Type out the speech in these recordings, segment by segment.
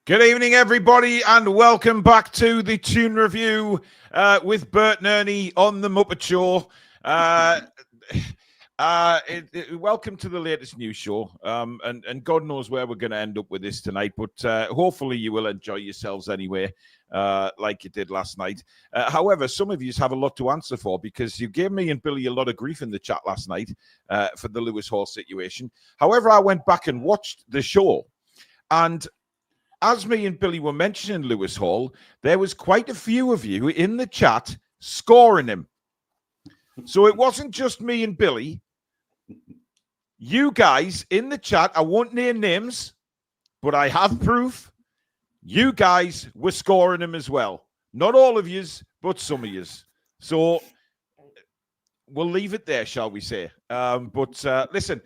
Good evening, everybody, and welcome back to the Toon Review with Bert and Ernie on the Muppet Show. Welcome to the latest news show, and God knows where we're going to end up with this tonight, but hopefully you will enjoy yourselves anyway, like you did last night. However, some of you have a lot to answer for because you gave me and Billy a lot of grief in the chat last night for the Lewis Hall situation. However, I went back and watched the show, and as me and Billy were mentioning Lewis Hall, there was quite a few of you in the chat scoring him. So it wasn't just me and Billy. You guys in the chat, I won't name names, but I have proof. You guys were scoring him as well. Not all of yous, but some of yous. So we'll leave it there, shall we say. Listen,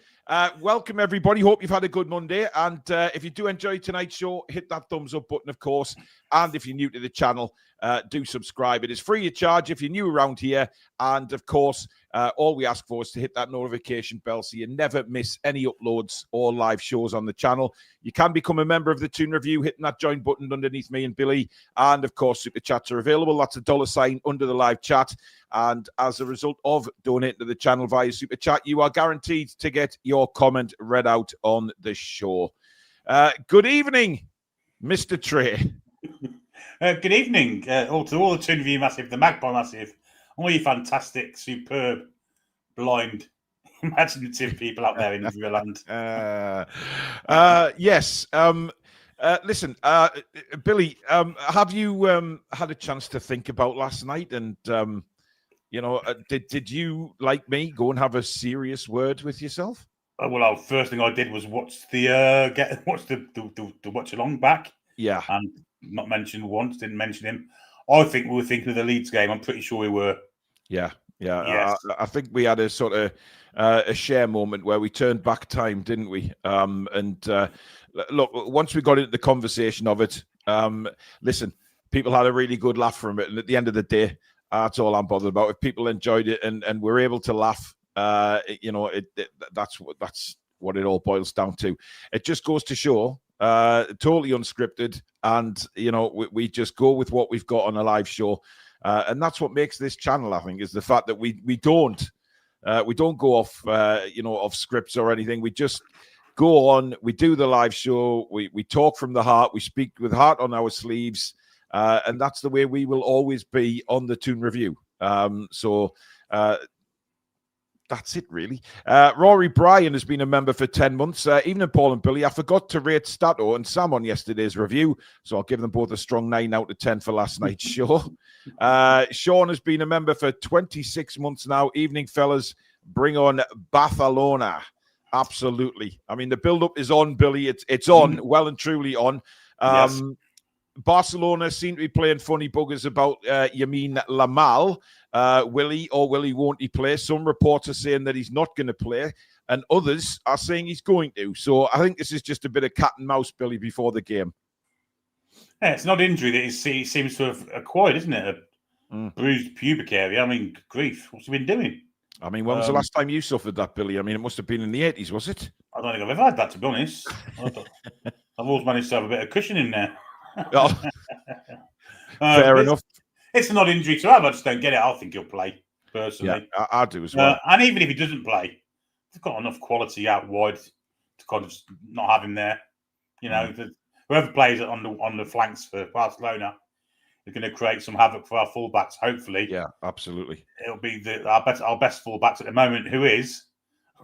welcome everybody. Hope you've had a good Monday. And if you do enjoy tonight's show, hit that thumbs up button, of course. And if you're new to the channel, do subscribe. It is free of charge if you're new around here. And of course, all we ask for is to hit that notification bell so you never miss any uploads or live shows on the channel. You can become a member of the Toon Review, hitting that join button underneath me and Billy. And of course, super chats are available. That's a $sign under the live chat. And as a result of donating to the channel via super chat, you are guaranteed to get your comment read out on the show. Good evening, Mr. Trey. Good evening to all the Toon Review Massive, the Magpie Massive, all you fantastic, superb, blind, imaginative people out there in the real land. Yes. Listen, Billy, have you had a chance to think about last night? And, did you, like me, go and have a serious word with yourself? Well, first thing I did was watch the watch along back. Yeah. And not mentioned once, didn't mention him. I think we were thinking of the Leeds game. I'm pretty sure we were. Yeah. Yes. I think we had a sort of a share moment where we turned back time, didn't we? Look, once we got into the conversation of it, listen, people had a really good laugh from it. And at the end of the day, that's all I'm bothered about. If people enjoyed it and we're able to laugh, that's what it all boils down to. It just goes to show, totally unscripted, and we just go with what we've got on a live show, and that's what makes this channel, I think, is the fact that we don't go off off scripts or anything. We just go on, we do the live show, we talk from the heart, we speak with heart on our sleeves, and that's the way we will always be on the Toon Review. That's it, really. Rory Bryan has been a member for 10 months. Evening, Paul and Billy. I forgot to rate Stato and Sam on yesterday's review, so I'll give them both a strong 9 out of 10 for last night's show. Sean has been a member for 26 months now. Evening, fellas. Bring on Barcelona. Absolutely. I mean, the build-up is on, Billy. It's on, well and truly on. Yes. Barcelona seem to be playing funny buggers about Yamin Lamal. Will he or won't he play? Some reports are saying that he's not going to play, and others are saying he's going to. So I think this is just a bit of cat and mouse, Billy, before the game. Yeah, it's not injury that he seems to have acquired, isn't it? A bruised pubic area. I mean, grief. What's he been doing? I mean, when was the last time you suffered that, Billy? I mean, it must have been in the 80s, was it? I don't think I've ever had that, to be honest. I've always managed to have a bit of cushion in there. Oh, fair enough. It's not injury to have. I just don't get it. I think he'll play, personally. Yeah, I do as well. And even if he doesn't play, they've got enough quality out wide to kind of not have him there. Whoever plays on the flanks for Barcelona is going to create some havoc for our fullbacks, hopefully. Yeah, absolutely. It'll be our best fullbacks at the moment, who is,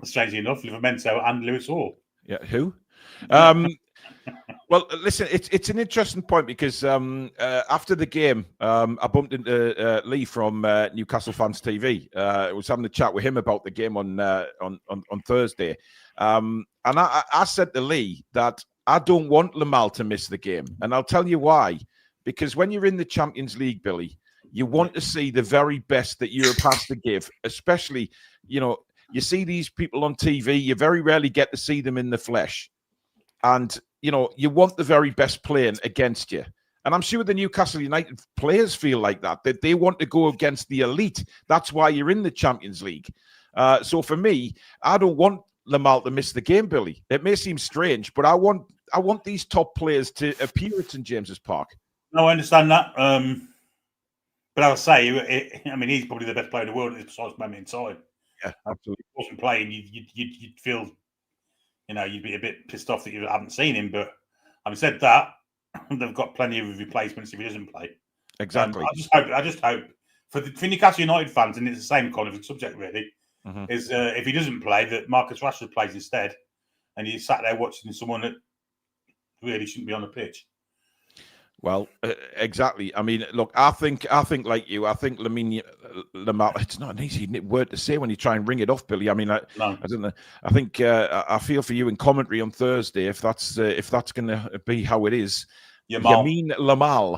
strangely enough, Livramento and Lewis Hall. Yeah, who? Well, listen, it's an interesting point because after the game, I bumped into Lee from Newcastle Fans TV. I was having a chat with him about the game on Thursday, and I said to Lee that I don't want Lamal to miss the game, and I'll tell you why. Because when you're in the Champions League, Billy, you want to see the very best that Europe has to give, especially, you see these people on TV, you very rarely get to see them in the flesh. And, you want the very best playing against you. And I'm sure the Newcastle United players feel like that they want to go against the elite. That's why you're in the Champions League. So for me, I don't want Lamal to miss the game, Billy. It may seem strange, but I want these top players to appear at St James's Park. No, I understand that. But I'll say, I mean, he's probably the best player in the world at this precise moment in time. Yeah, absolutely. If he wasn't playing, you'd feel, you'd be a bit pissed off that you haven't seen him. But having said that, they've got plenty of replacements if he doesn't play. Exactly. I just hope for Newcastle United fans, and it's the same kind of subject really, is if he doesn't play, that Marcus Rashford plays instead, and you sat there watching someone that really shouldn't be on the pitch. Well, exactly. I mean, look, I think like you, I think Lamal. It's not an easy word to say when you try and ring it off, Billy. I mean, I don't know. I think I feel for you in commentary on Thursday if that's going to be how it is. Yamin Lamal.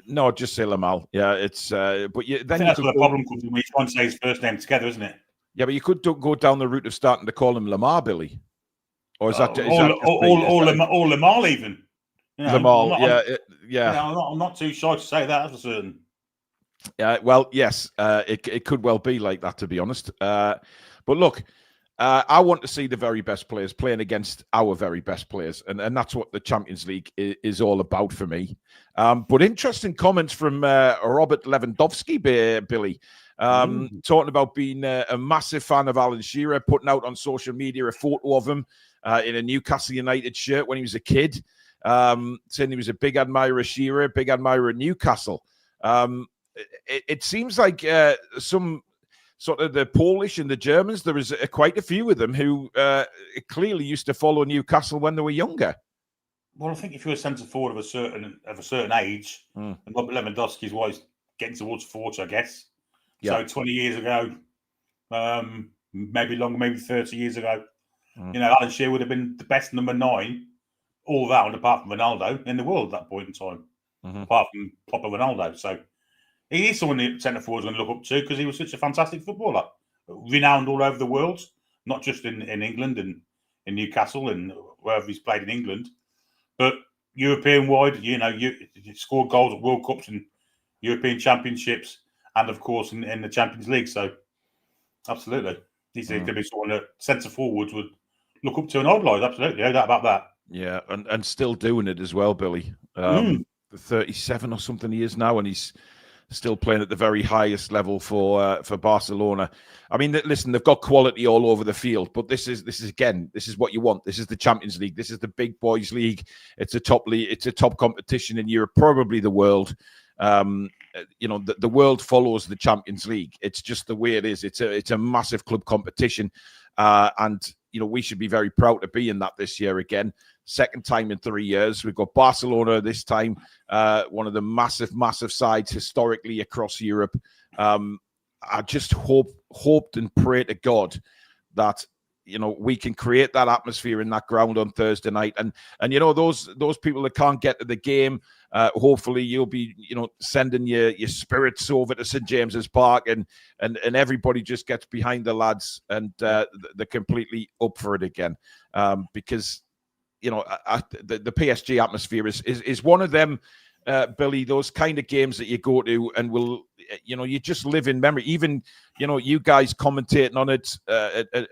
No, just say Lamal. Yeah, it's. But then that's where the problem comes when you try and say his first name together, isn't it? Yeah, but you could go down the route of starting to call him Lamar, Billy. Or is that all Lamal even? Lamal, yeah. I'm not too shy to say that for certain. Well, yes, it could well be like that, to be honest. But look, I want to see the very best players playing against our very best players, and that's what the Champions League is all about for me. But interesting comments from Robert Lewandowski, Billy, talking about being a massive fan of Alan Shearer, putting out on social media a photo of him in a Newcastle United shirt when he was a kid. Saying he was a big admirer of Shearer, big admirer of Newcastle. It seems like some sort of the Polish and the Germans, there was quite a few of them who clearly used to follow Newcastle when they were younger. Well, I think if you're a centre forward of a certain age, and Robert Lewandowski's was getting towards 40, I guess. Yeah. So 20 years ago, maybe longer, maybe 30 years ago, Alan Shearer would have been the best number 9 all round, apart from Ronaldo, in the world at that point in time, apart from proper Ronaldo. So he is someone the centre forwards going to look up to because he was such a fantastic footballer, renowned all over the world, not just in England and in Newcastle and wherever he's played in England, but European wide. You scored goals at World Cups and European Championships, and of course in the Champions League. So absolutely, he's going to be someone that centre forwards would look up to and idolise. Absolutely, no doubt about that. Yeah, and still doing it as well, Billy. 37 or something he is now, and he's still playing at the very highest level for Barcelona. I mean, listen, they've got quality all over the field, but this is what you want. This is the Champions League. This is the big boys league. It's a top league. It's a top competition in Europe, probably the world. The world follows the Champions League. It's just the way it is. It's a massive club competition, and we should be very proud to be in that this year again. Second time in 3 years. We've got Barcelona this time, one of the massive sides historically across Europe. I just hoped and pray to God that we can create that atmosphere in that ground on Thursday night, and those people that can't get to the game, hopefully you'll be sending your spirits over to St James's Park, and everybody just gets behind the lads, and they're completely up for it again, because the PSG atmosphere is one of them, Billy, those kind of games that you go to and you just live in memory. Even, you guys commentating on it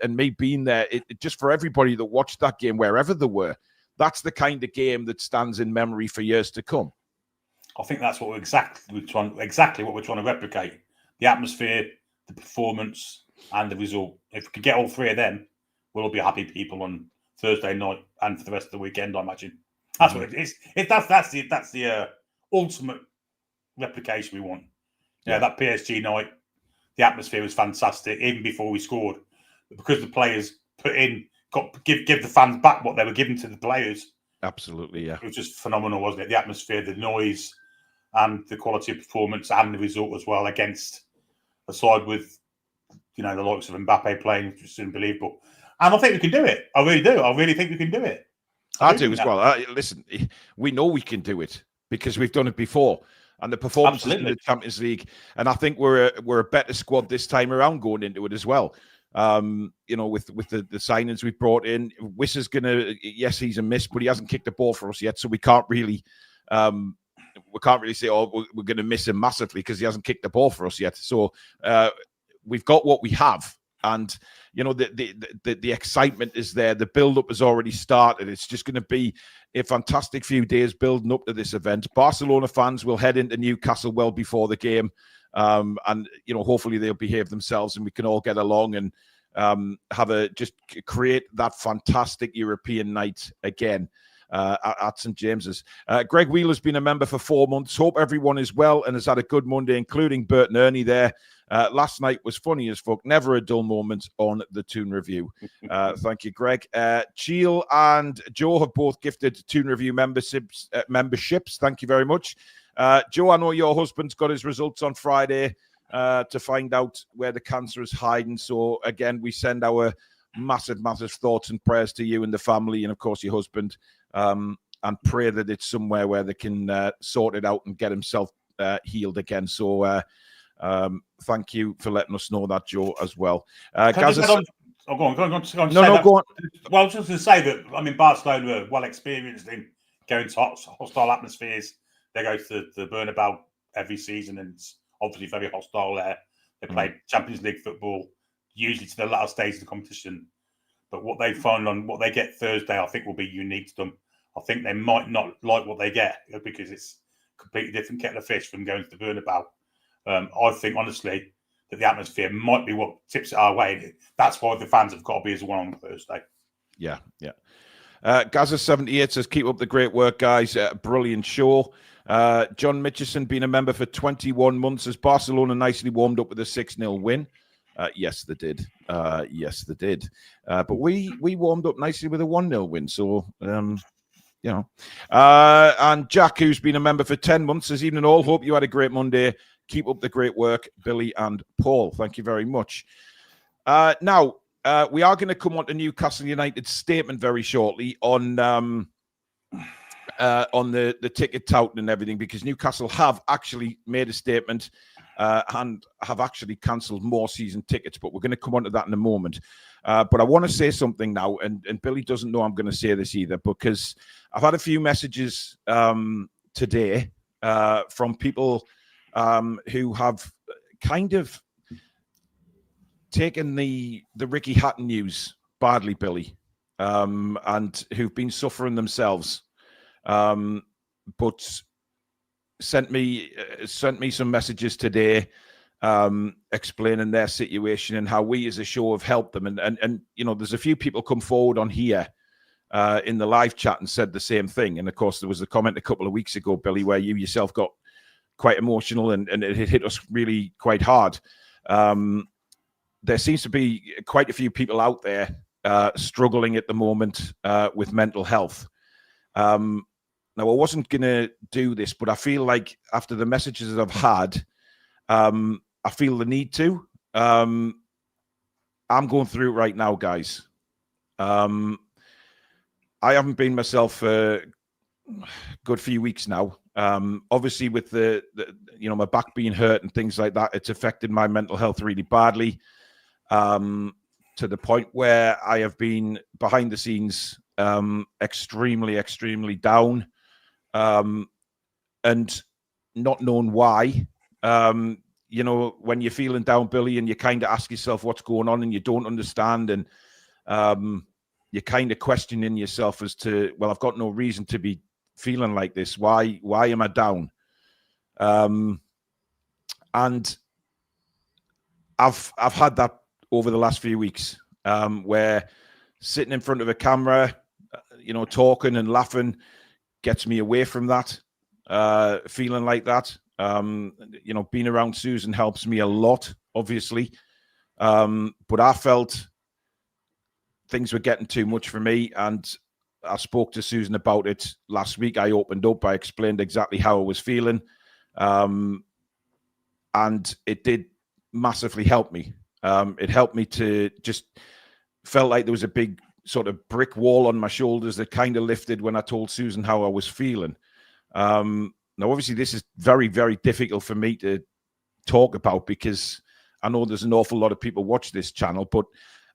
and me being there, it just for everybody that watched that game, wherever they were, that's the kind of game that stands in memory for years to come. I think that's what exactly what we're trying to replicate. The atmosphere, the performance, and the result. If we could get all three of them, we'll all be happy people on Thursday night and for the rest of the weekend, I imagine. That's what it is. That's the ultimate replication we want. Yeah, that PSG night, the atmosphere was fantastic, even before we scored. But because the players give the fans back what they were giving to the players. Absolutely, yeah. It was just phenomenal, wasn't it? The atmosphere, the noise, and the quality of performance and the result as well against a side with, the likes of Mbappe playing, which was unbelievable. And I think we can do it. I really do. I really think we can do it. I do as well. Listen, we know we can do it because we've done it before. And the performances in the Champions League. And I think we're a better squad this time around going into it as well. With the signings we brought in. Wiss is going to, yes, he's a miss, but he hasn't kicked the ball for us yet. So we can't really say, we're going to miss him massively because he hasn't kicked the ball for us yet. So we've got what we have. And the excitement is there. The build-up has already started. It's just going to be a fantastic few days building up to this event. Barcelona fans will head into Newcastle well before the game, and hopefully they'll behave themselves and we can all get along and just create that fantastic European night again. At St. James's. Greg Wheeler's been a member for 4 months. Hope everyone is well and has had a good Monday, including Bert and Ernie there. Last night was funny as fuck. Never a dull moment on the Toon Review. Thank you, Greg. Cheel and Joe have both gifted Toon Review memberships. Thank you very much. Joe, I know your husband's got his results on Friday to find out where the cancer is hiding. So, again, we send our massive thoughts and prayers to you and the family and, of course, your husband. And pray that it's somewhere where they can sort it out and get himself healed again. So thank you for letting us know that, Joe, as well. Go on. Well, I was just going to say that, I mean, Barcelona are well experienced in going to hostile atmospheres. They go to the Bernabeu every season, and it's obviously very hostile there. They play Champions League football, usually to the latter stage of the competition. But what they find on what they get Thursday, I think, will be unique to them. I think they might not like what they get because it's a completely different kettle of fish from going to the Bernabeu. I think, honestly, that the atmosphere might be what tips it our way. That's why the fans have got to be as well on Thursday. Yeah. Gaza78 says, keep up the great work, guys. Brilliant show. John Mitchison, been a member for 21 months. Has Barcelona nicely warmed up with a 6-0 win? Yes, they did. But we warmed up nicely with a 1-0 win. So, and Jack, who's been a member for 10 months, says, evening all. Hope you had a great Monday. Keep up the great work, Billy and Paul. Thank you very much. Now, we are going to come on to Newcastle United's statement very shortly on the ticket touting and everything, because Newcastle have actually made a statement and have actually cancelled more season tickets, but we're going to come on to that in a moment. But I want to say something now, and Billy doesn't know I'm going to say this either, because I've had a few messages today from people who have kind of taken the Ricky Hatton news badly, Billy, and who've been suffering themselves, but sent me some messages today explaining their situation and how we as a show have helped them. And there's a few people come forward on here in the live chat and said the same thing. And of course, there was a comment a couple of weeks ago, Billy, where you yourself got quite emotional and it hit us really quite hard. There seems to be quite a few people out there struggling at the moment with mental health. Now, I wasn't going to do this, but I feel like after the messages that I've had, I feel the need to. I'm going through it right now, guys. I haven't been myself for a good few weeks now. Obviously, with the my back being hurt and things like that, it's affected my mental health really badly, to the point where I have been behind the scenes extremely, extremely down. And not knowing why, when you're feeling down, Billy, and you kind of ask yourself what's going on and you don't understand, and you're kind of questioning yourself as to, well, I've got no reason to be feeling like this. Why am I down? And I've had that over the last few weeks, where sitting in front of a camera, talking and laughing, gets me away from that, feeling like that. Being around Susan helps me a lot, obviously. But I felt things were getting too much for me, and I spoke to Susan about it last week. I opened up. I explained exactly how I was feeling, and it did massively help me. It helped me to just felt like there was a big sort of brick wall on my shoulders that kind of lifted when I told Susan how I was feeling. Now, obviously, this is very, very difficult for me to talk about because I know there's an awful lot of people watch this channel, but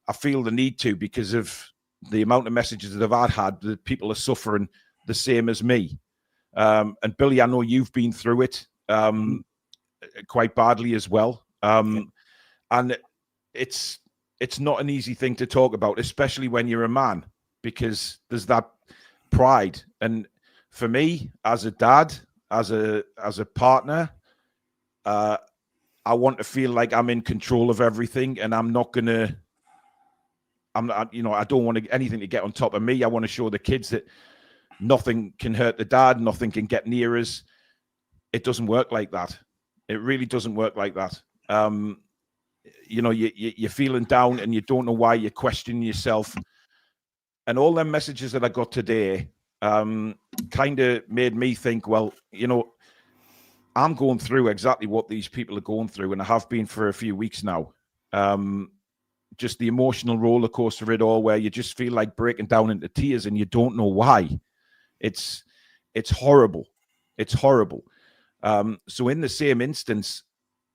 I feel the need to because of the amount of messages that I've had that people are suffering the same as me. And Billy, I know you've been through it quite badly as well. And it's it's not an easy thing to talk about, especially when you're a man, because there's that pride. And for me, as a dad, as a partner, I want to feel like I'm in control of everything, and I'm not, I don't want anything to get on top of me. I want to show the kids that nothing can hurt the dad, nothing can get near us. It doesn't work like that. It really doesn't work like that. You're feeling down and you don't know why, you're questioning yourself. And all them messages that I got today kind of made me think, well, I'm going through exactly what these people are going through, and I have been for a few weeks now. Just the emotional roller coaster of it all, where you just feel like breaking down into tears and you don't know why. It's horrible. It's horrible. So in the same instance,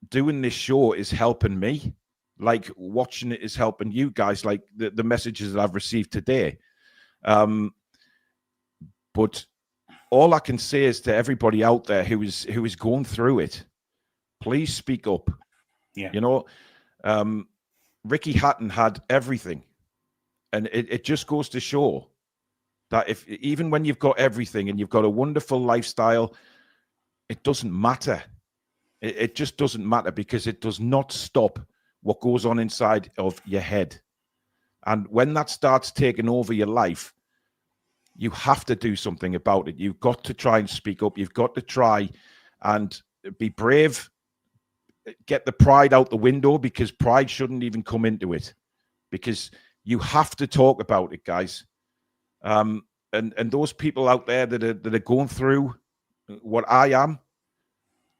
doing this show is helping me. Like watching it is helping you guys, like the messages that I've received today. But all I can say is to everybody out there who is going through it, please speak up. Yeah. Ricky Hatton had everything. And it just goes to show that even when you've got everything and you've got a wonderful lifestyle, it doesn't matter. It just doesn't matter, because it does not stop what goes on inside of your head. And when that starts taking over your life, you have to do something about it. You've got to try and speak up. You've got to try and be brave. Get the pride out the window, because pride shouldn't even come into it, because you have to talk about it, guys. And those people out there that are going through what I am,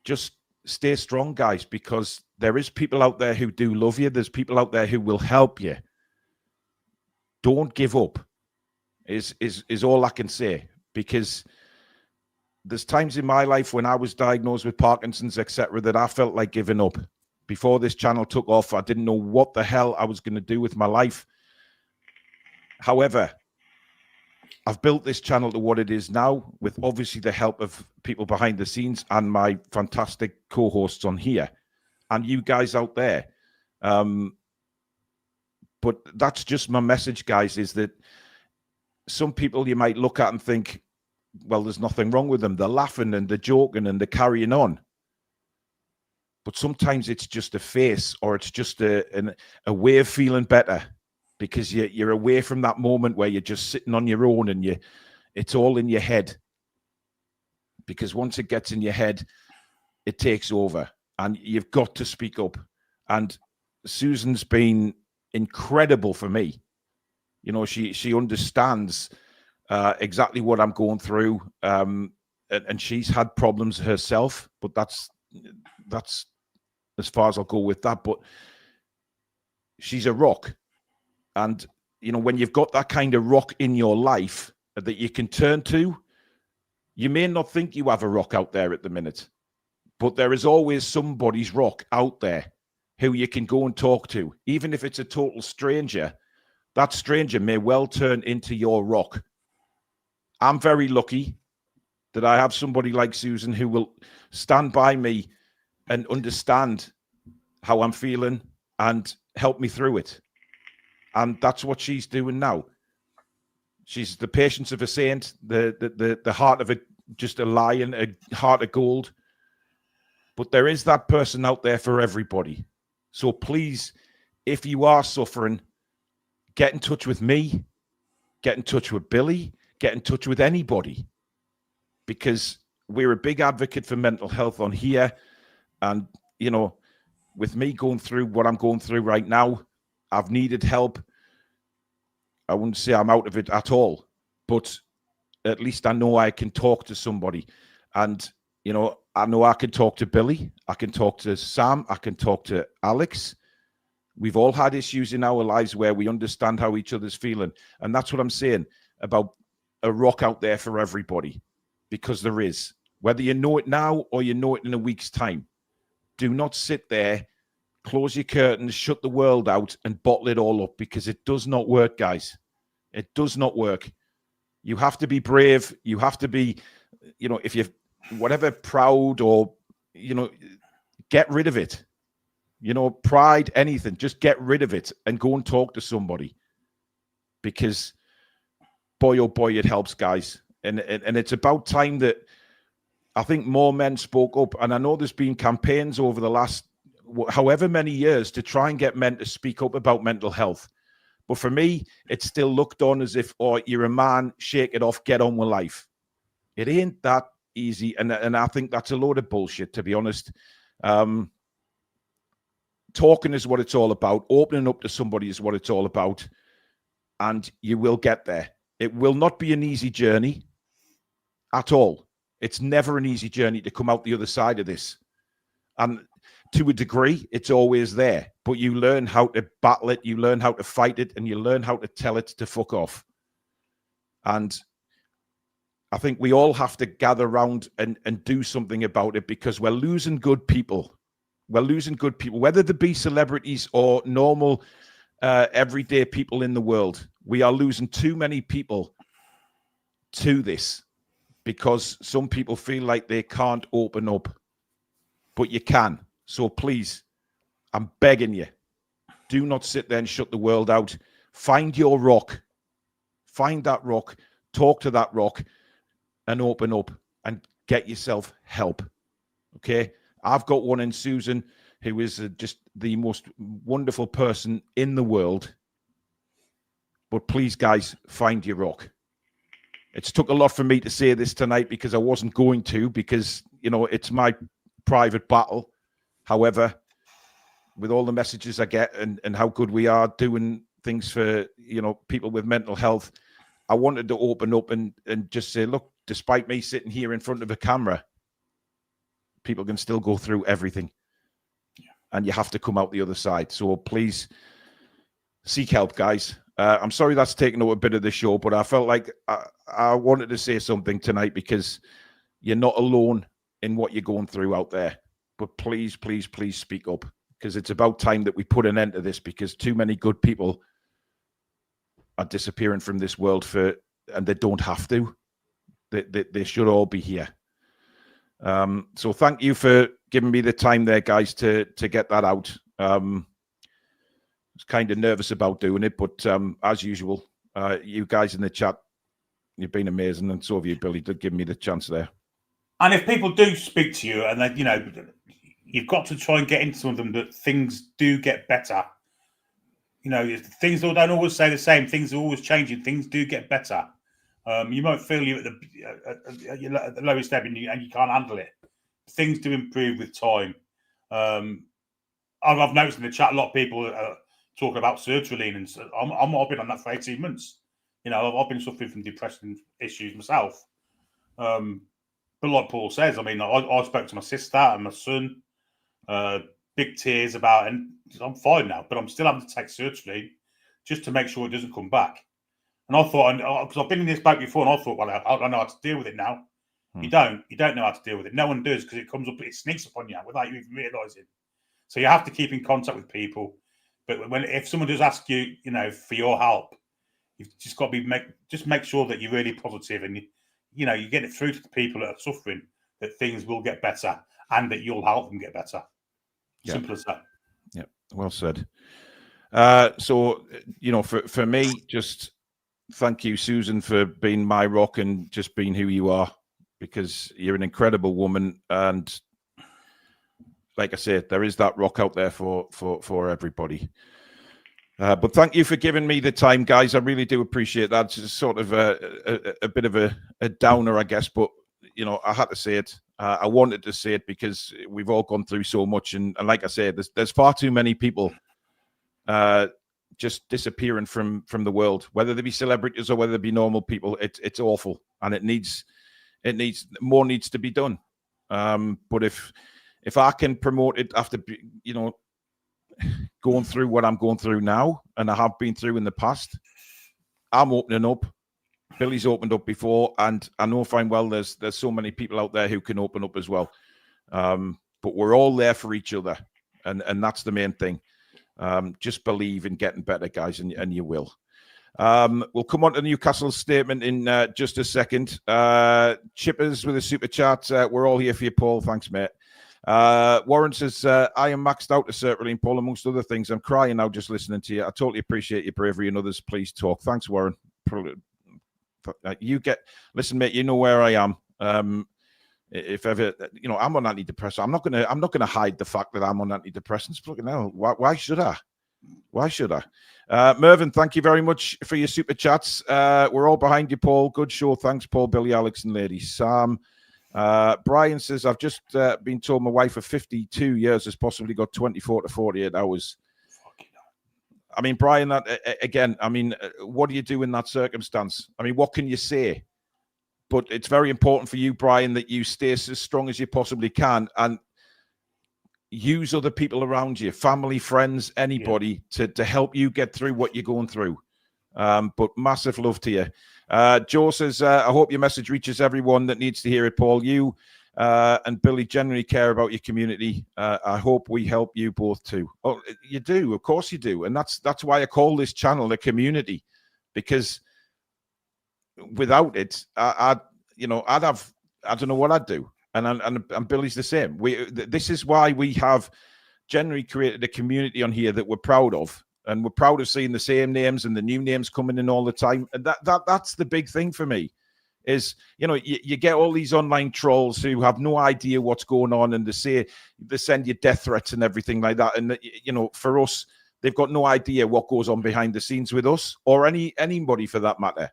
just stay strong, guys, because there is people out there who do love you. There's people out there who will help you. Don't give up is all I can say, because there's times in my life when I was diagnosed with Parkinson's, etc., that I felt like giving up. Before this channel took off, I didn't know what the hell I was going to do with my life. However, I've built this channel to what it is now, with obviously the help of people behind the scenes and my fantastic co-hosts on here and you guys out there. But that's just my message, guys, is that some people you might look at and think, well, there's nothing wrong with them. They're laughing and they're joking and they're carrying on. But sometimes it's just a face, or it's just a way of feeling better, because you're away from that moment where you're just sitting on your own and it's all in your head. Because once it gets in your head, it takes over, and you've got to speak up. And Susan's been incredible for me. She understands exactly what I'm going through, and she's had problems herself, but that's as far as I'll go with that. But she's a rock. And, when you've got that kind of rock in your life that you can turn to, you may not think you have a rock out there at the minute, but there is always somebody's rock out there who you can go and talk to. Even if it's a total stranger, that stranger may well turn into your rock. I'm very lucky that I have somebody like Susan who will stand by me and understand how I'm feeling and help me through it. And that's what she's doing now. She's the patience of a saint, the heart of just a lion, a heart of gold. But there is that person out there for everybody. So please, if you are suffering, get in touch with me, get in touch with Billy, get in touch with anybody, because we're a big advocate for mental health on here. And, with me going through what I'm going through right now, I've needed help. I wouldn't say I'm out of it at all, but at least I know I can talk to somebody. And, I know I can talk to Billy. I can talk to Sam. I can talk to Alex. We've all had issues in our lives where we understand how each other's feeling. And that's what I'm saying about a rock out there for everybody, because there is. Whether you know it now or you know it in a week's time, do not sit there, close your curtains, shut the world out and bottle it all up, because it does not work, guys. It does not work. You have to be brave. You have to be, if you're whatever proud or, get rid of it. You know, pride, anything, just get rid of it and go and talk to somebody. Because boy, oh boy, it helps, guys. And it's about time that I think more men spoke up. And I know there's been campaigns over the last however many years to try and get men to speak up about mental health. But for me, it's still looked on as if, oh, you're a man, shake it off, get on with life. It ain't that easy. And I think that's a load of bullshit, to be honest. Talking is what it's all about. Opening up to somebody is what it's all about. And you will get there. It will not be an easy journey at all. It's never an easy journey to come out the other side of this. And to a degree, it's always there. But you learn how to battle it, you learn how to fight it, and you learn how to tell it to fuck off. And I think we all have to gather around and do something about it, because we're losing good people. We're losing good people, whether they be celebrities or normal, everyday people in the world. We are losing too many people to this, because some people feel like they can't open up, but you can. So please, I'm begging you, do not sit there and shut the world out. Find your rock. Find that rock. Talk to that rock and open up and get yourself help. Okay? I've got one in Susan, who is just the most wonderful person in the world. But please, guys, find your rock. It's took a lot for me to say this tonight, because I wasn't going to, because, you know, it's my private battle. However, with all the messages I get and how good we are doing things for, you know, people with mental health, I wanted to open up and just say, look, despite me sitting here in front of a camera, people can still go through everything. And you have to come out the other side. So please seek help, guys. I'm sorry that's taken up a bit of the show, but I felt like I wanted to say something tonight, because you're not alone in what you're going through out there. But please, please, please speak up, because it's about time that we put an end to this, because too many good people are disappearing from this world and they don't have to. They should all be here. So thank you for giving me the time there, guys, to get that out. I was kind of nervous about doing it, but as usual, you guys in the chat, you've been amazing, and so have you, Billy, to give me the chance there. And if people do speak to you, and they, you know, you've got to try and get into some of them that things do get better. You know, things don't always stay the same. Things are always changing. Things do get better. You might feel you're at the lowest ebb and you can't handle it. Things do improve with time. I've noticed in the chat a lot of people are talking about sertraline, and I've been on that for 18 months. You know, I've been suffering from depression issues myself. But like Paul says, I mean, I spoke to my sister and my son, big tears about it, and I'm fine now, but I'm still having to take sertraline just to make sure it doesn't come back. And I thought, because I've been in this boat before, and I thought, well, I know how to deal with it now. You don't know how to deal with it. No one does, because it comes up, it sneaks upon you without you even realising. So you have to keep in contact with people. But if someone does ask you, you know, for your help, you've just got to make sure that you're really positive, and you know, you get it through to the people that are suffering that things will get better, and that you'll help them get better. Yeah. Simple as that. Yeah, well said. So, you know, for me, just thank you, Susan, for being my rock and just being who you are, because you're an incredible woman. And like I said, there is that rock out there for everybody. But thank you for giving me the time, guys. I really do appreciate that. It's just sort of a bit of a downer, I guess. But, you know, I had to say it. I wanted to say it because we've all gone through so much. And like I said, there's far too many people just disappearing from the world, whether they be celebrities or whether they be normal people. It's awful, and it needs more needs to be done. But if I can promote it after, you know, going through what I'm going through now, and I have been through in the past, I'm opening up. Billy's opened up before, and I know fine well there's so many people out there who can open up as well. But we're all there for each other, and that's the main thing. Just believe in getting better, guys, and you will. We'll come on to Newcastle's statement in just a second. Chippers with a super chat. We're all here for you, Paul. Thanks, mate. Warren says, I am maxed out to sertraline, Paul, amongst other things. I'm crying now just listening to you. I totally appreciate your bravery and others. Please talk. Thanks, Warren. Listen, mate, you know where I am. If ever, I'm on antidepressants. I'm not gonna hide the fact that I'm on antidepressants. Look, now, why should I? Why should I? Mervyn, thank you very much for your super chats. We're all behind you, Paul. Good show. Thanks, Paul, Billy, Alex, and Lady Sam. Brian says, I've just been told my wife of 52 years has possibly got 24 to 48 hours. I mean, Brian, again, what do you do in that circumstance? I mean, what can you say? But it's very important for you, Brian, that you stay as strong as you possibly can and use other people around you, family, friends, anybody, to help you get through what you're going through. But massive love to you. Joe says, I hope your message reaches everyone that needs to hear it, Paul. You and Billy generally care about your community. I hope we help you both too. Oh, you do. Of course you do. And that's why I call this channel a community, because without it, I don't know what I'd do. And Billy's the same. This is why we have generally created a community on here that we're proud of. And we're proud of seeing the same names and the new names coming in all the time. And that's the big thing for me is, you get all these online trolls who have no idea what's going on, and they send you death threats and everything like that. And, for us, they've got no idea what goes on behind the scenes with us or anybody for that matter.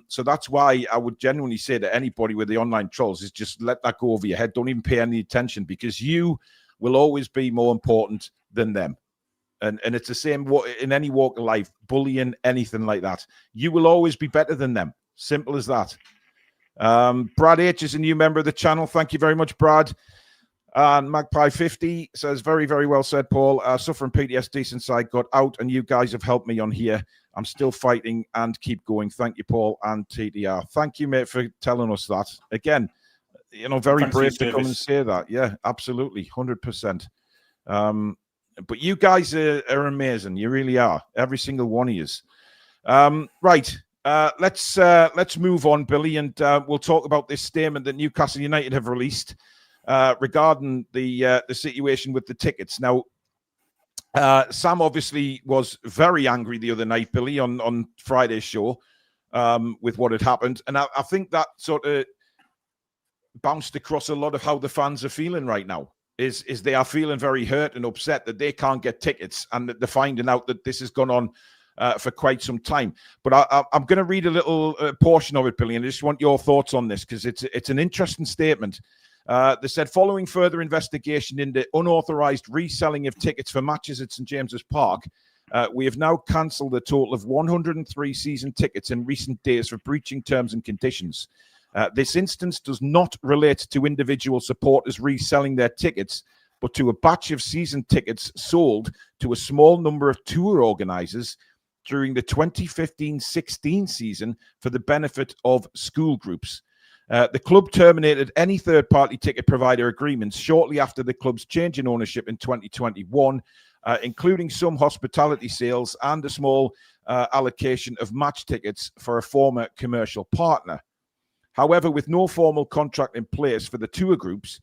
So that's why I would genuinely say to anybody with the online trolls is just let that go over your head. Don't even pay any attention, because you will always be more important than them. And it's the same in any walk of life, bullying, anything like that. You will always be better than them. Simple as that. Brad H is a new member of the channel. Thank you very much, Brad. And Magpie50 says, very, very well said, Paul. Suffering PTSD since I got out, and you guys have helped me on here. I'm still fighting and keep going. Thank you, Paul and TDR. Thank you, mate, for telling us that. Again, very brave to come and say that. Yeah, absolutely. 100%. But you guys are amazing. You really are. Every single one of you. Right. Let's move on, Billy, and we'll talk about this statement that Newcastle United have released regarding the situation with the tickets. Now, Sam obviously was very angry the other night, Billy, on Friday's show with what had happened. And I think that sort of bounced across a lot of how the fans are feeling right now. Is they are feeling very hurt and upset that they can't get tickets, and that they're finding out that this has gone on for quite some time. But I'm going to read a little portion of it, Billy, and I just want your thoughts on this, because it's an interesting statement. They said, following further investigation into unauthorized reselling of tickets for matches at St James's Park, we have now cancelled a total of 103 season tickets in recent days for breaching terms and conditions. This instance does not relate to individual supporters reselling their tickets, but to a batch of season tickets sold to a small number of tour organisers during the 2015-16 season for the benefit of school groups. The club terminated any third-party ticket provider agreements shortly after the club's change in ownership in 2021, including some hospitality sales and a small allocation of match tickets for a former commercial partner. However, with no formal contract in place for the tour groups,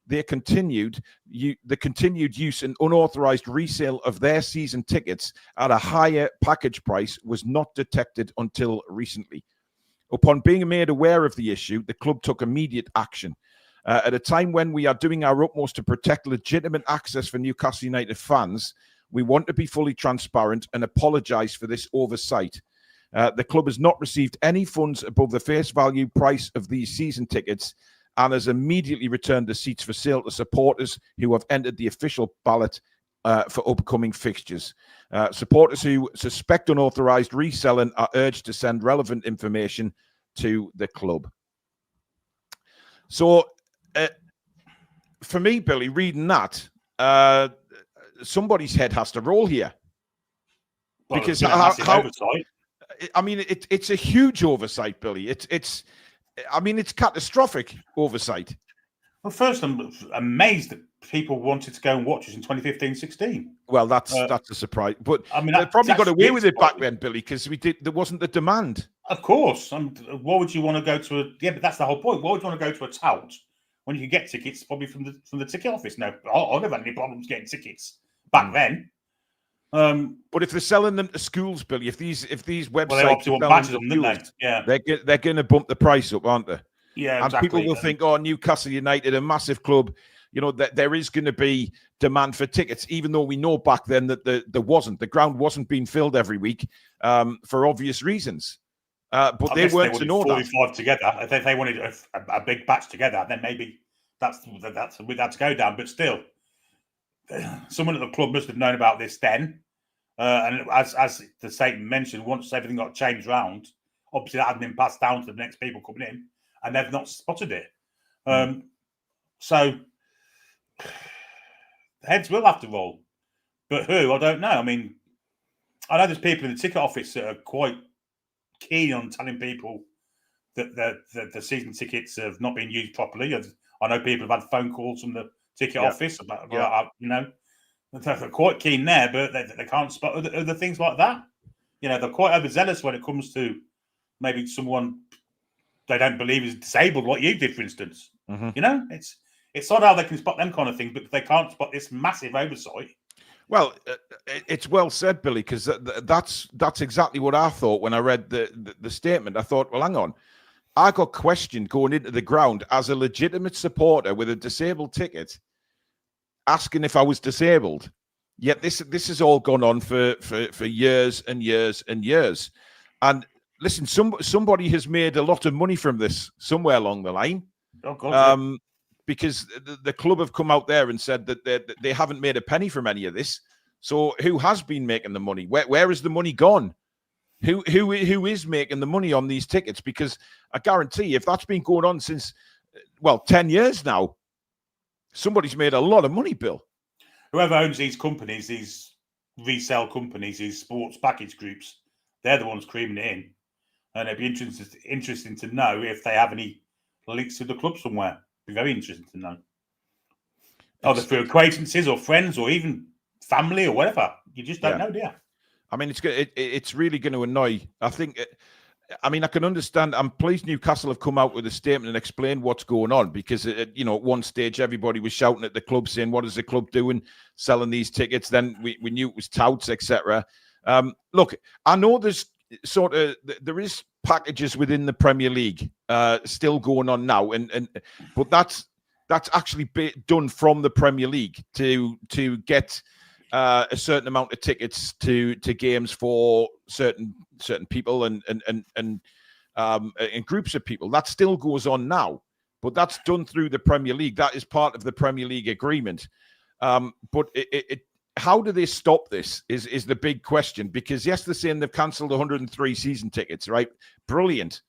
the continued use and unauthorized resale of their season tickets at a higher package price was not detected until recently. Upon being made aware of the issue, the club took immediate action. At a time when we are doing our utmost to protect legitimate access for Newcastle United fans, we want to be fully transparent and apologise for this oversight. The club has not received any funds above the face value price of these season tickets and has immediately returned the seats for sale to supporters who have entered the official ballot for upcoming fixtures. Supporters who suspect unauthorised reselling are urged to send relevant information to the club. So, for me, Billy, reading that, somebody's head has to roll here. Well, because it's a huge oversight, Billy. It's catastrophic oversight. Well, first, I'm amazed that people wanted to go and watch us in 2015-16. Well, that's a surprise. But they probably got away with it back then, Billy, because there wasn't the demand. Of course. Why would you want to go to but that's the whole point. Why would you want to go to a tout when you can get tickets probably from the ticket office. No, I never had any problems getting tickets back then. But if they're selling them to schools, Billy, if these websites, well, they obviously want badges of them, don't they? Yeah, they're going to bump the price up, aren't they? Yeah, and exactly. people will think, oh, Newcastle United, a massive club, that there is going to be demand for tickets, even though we know back then that there wasn't. The ground wasn't being filled every week for obvious reasons. But they weren't to know 45 that. together. If they wanted a big batch together, then maybe that's we'd have to go down. But still, someone at the club must have known about this then. And as the statement mentioned, once everything got changed round, obviously that hadn't been passed down to the next people coming in, and they've not spotted it. So heads will have to roll, but who, I don't know. I mean, I know there's people in the ticket office that are quite keen on telling people that the season tickets have not been used properly. I know people have had phone calls from the ticket office about they're quite keen there, but they can't spot other things like that. They're quite overzealous when it comes to maybe someone they don't believe is disabled, like you did, for instance. It's odd how they can spot them kind of things, but they can't spot this massive oversight. Well, it's well said, Billy, because that's exactly what I thought when I read the statement. I thought, well, hang on. I got questioned going into the ground as a legitimate supporter with a disabled ticket, asking if I was disabled. Yet this has all gone on for years and years and years. And listen, somebody has made a lot of money from this somewhere along the line. Oh, God, because the club have come out there and said that they haven't made a penny from any of this. So who has been making the money? Where is the money gone? Who is making the money on these tickets? Because I guarantee if that's been going on since, 10 years now, somebody's made a lot of money, Bill. Whoever owns these companies, these resale companies, these sports package groups, they're the ones creaming it in. And it'd be interesting to know if they have any links to the club somewhere. Be very interesting to know. Either through acquaintances or friends or even family or whatever. You just don't know, do you? I mean, it's really going to annoy. I can understand. I'm pleased Newcastle have come out with a statement and explained what's going on because, at one stage, everybody was shouting at the club saying, what is the club doing selling these tickets? Then we knew it was touts, etc. Look, I know there's there is packages within the Premier League still going on now, but that's actually done from the Premier League to get a certain amount of tickets to games for certain people and groups of people. That still goes on now, but that's done through the Premier League. That is part of the Premier League agreement. But how do they stop this is the big question, because yes, they're saying they've cancelled 103 season tickets, right? Brilliant.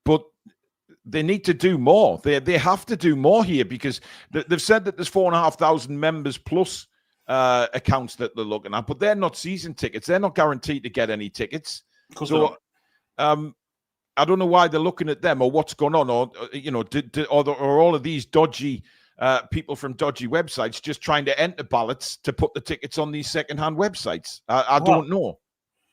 But they need to do more. They have to do more here, because they've said that there's 4,500 members plus accounts that they're looking at, but they're not season tickets. They're not guaranteed to get any tickets. So I don't know why they're looking at them or what's going on, or or all of these dodgy people from dodgy websites just trying to enter ballots to put the tickets on these second-hand websites. I don't know.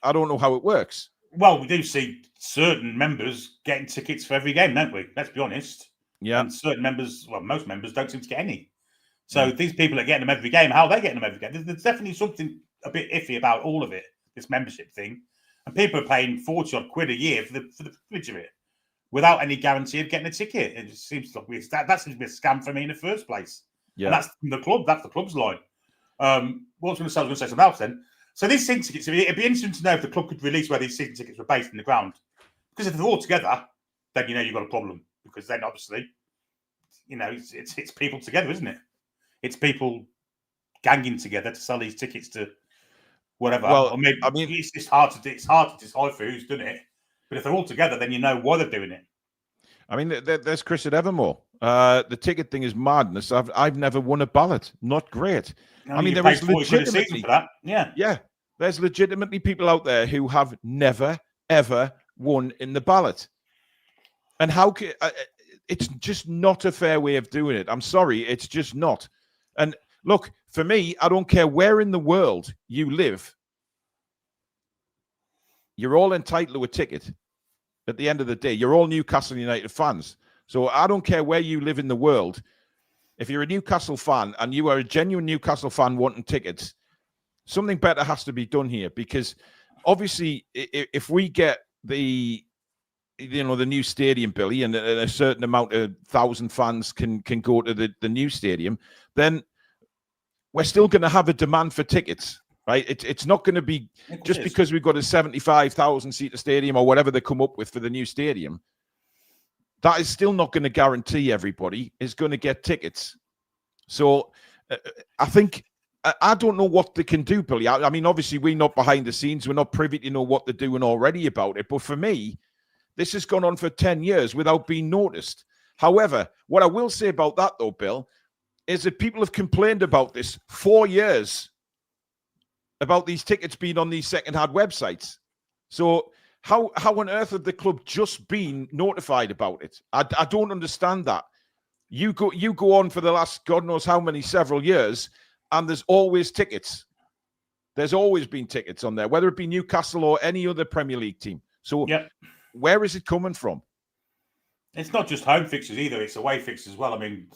I don't know how it works. Well, we do see certain members getting tickets for every game, don't we? Let's be honest. Yeah. And certain members, most members don't seem to get any. So these people are getting them every game. How are they getting them every game? There's definitely something a bit iffy about all of it, this membership thing. And people are paying 40-odd quid a year for the privilege of it, without any guarantee of getting a ticket. It just seems like that seems to be a scam for me in the first place. Yeah. And that's the club. That's the club's line. I was going to say something else then. So these season tickets, it'd be interesting to know if the club could release where these season tickets were based in the ground. Because if they're all together, then you've got a problem. Because then obviously, it's people together, isn't it? It's people ganging together to sell these tickets to whatever. Well, or maybe, it's hard to decide for who's done it. But if they're all together, then you know why they're doing it. I mean, there's Chris at Evermore. The ticket thing is madness. I've never won a ballot. Not great. No, I mean, there is legitimately for that. Yeah. There's legitimately people out there who have never ever won in the ballot, and how it's just not a fair way of doing it. I'm sorry, it's just not. And look, for me, I don't care where in the world you live. You're all entitled to a ticket. At the end of the day, you're all Newcastle United fans. So I don't care where you live in the world. If you're a Newcastle fan and you are a genuine Newcastle fan wanting tickets, something better has to be done here, because obviously if we get the new stadium, Billy, and a certain amount of 1,000 fans can go to the new stadium, then we're still going to have a demand for tickets, right? It's not going to be just because we've got a 75,000 seater stadium or whatever they come up with for the new stadium. That is still not going to guarantee everybody is going to get tickets. So I think, I don't know what they can do, Billy. I mean, obviously, we're not behind the scenes. We're not privy to know what they're doing already about it. But for me, this has gone on for 10 years without being noticed. However, what I will say about that, though, Bill, is that people have complained about this 4 years, about these tickets being on these second-hand websites. So how on earth have the club just been notified about it? I don't understand that. You go on for the last God knows how many several years, and there's always tickets. There's always been tickets on there, whether it be Newcastle or any other Premier League team. So where is it coming from? It's not just home fixtures either. It's away fixtures as well. I mean,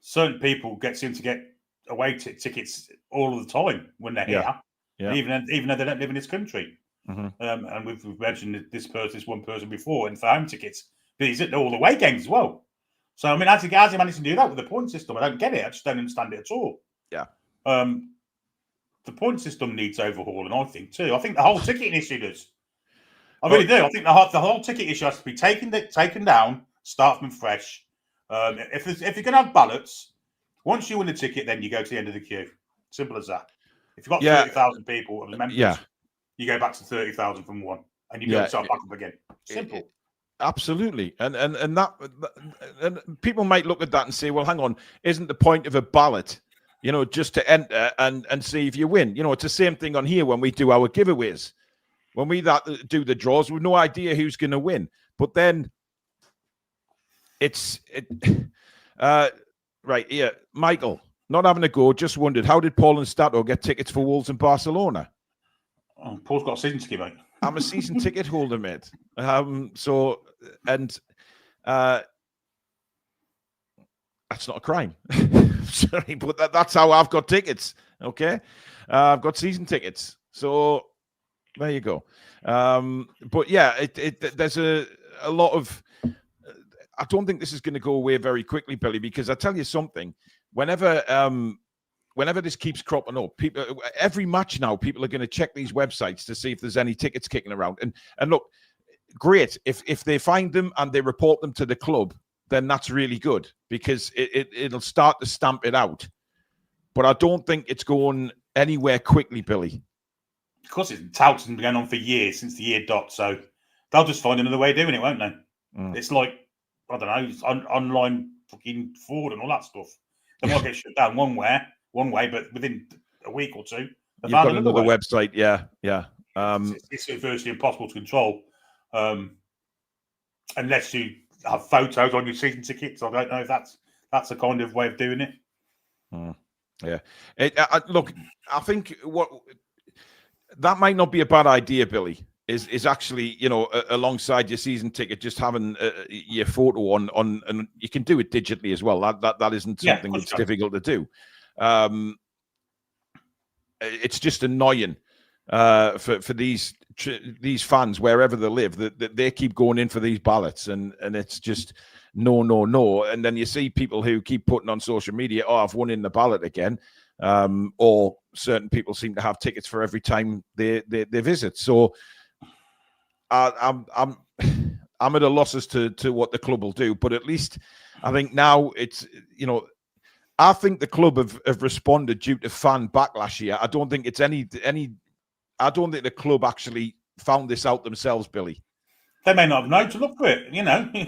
certain people seem to get away tickets all of the time when they're here, even though they don't live in this country. And we've mentioned this one person before, and for home tickets, but he's at all the away games as well. So I mean, how's he managed to do that with the point system? I don't get it. I just don't understand it at all. Yeah. The point system needs overhauling, I think too. I think the whole ticketing issue does. I really do. I think the whole ticket issue has to be taken down, start from fresh. If you're going to have ballots, once you win the ticket, then you go to the end of the queue. Simple as that. If you've got 30,000 people as members, you go back to 30,000 from one, and you build yourself back up again. Simple. Absolutely, and people might look at that and say, "Well, hang on, isn't the point of a ballot, just to enter and see if you win?" It's the same thing on here when we do our giveaways. When we do the draws, we've no idea who's going to win. But then right here, Michael, not having a go, just wondered, how did Paul and Stato get tickets for Wolves and Barcelona? Oh, Paul's got a season ticket, mate. I'm a season ticket holder, mate. That's not a crime. Sorry, but that's how I've got tickets. Okay, I've got season tickets. So there you go. But yeah, there's a lot of. I don't think this is going to go away very quickly, Billy, because I tell you something. Whenever this keeps cropping up, every match now, people are going to check these websites to see if there's any tickets kicking around. And look, great. If they find them and they report them to the club, then that's really good, because it'll start to stamp it out. But I don't think it's going anywhere quickly, Billy. Of course, Touting's been going on for years, since the year dot. So they'll just find another way of doing it, won't they? It's like, I don't know, online fucking fraud and all that stuff. They might get shut down one way, but within a week or two, you've got another website. Yeah. It's virtually impossible to control, unless you have photos on your season tickets. I don't know if that's a kind of way of doing it. Yeah. Look, I think that might not be a bad idea, Billy. Is actually, alongside your season ticket, just having your photo on, and you can do it digitally as well. That isn't something that's difficult to do. It's just annoying for these fans, wherever they live, that they keep going in for these ballots, and it's just no. And then you see people who keep putting on social media, "Oh, I've won in the ballot again," or certain people seem to have tickets for every time they visit. So I'm at a loss as to what the club will do, but at least I think now it's, I think the club have responded due to fan backlash here. I don't think it's any. I don't think the club actually found this out themselves, Billy. They may not have known to look for it,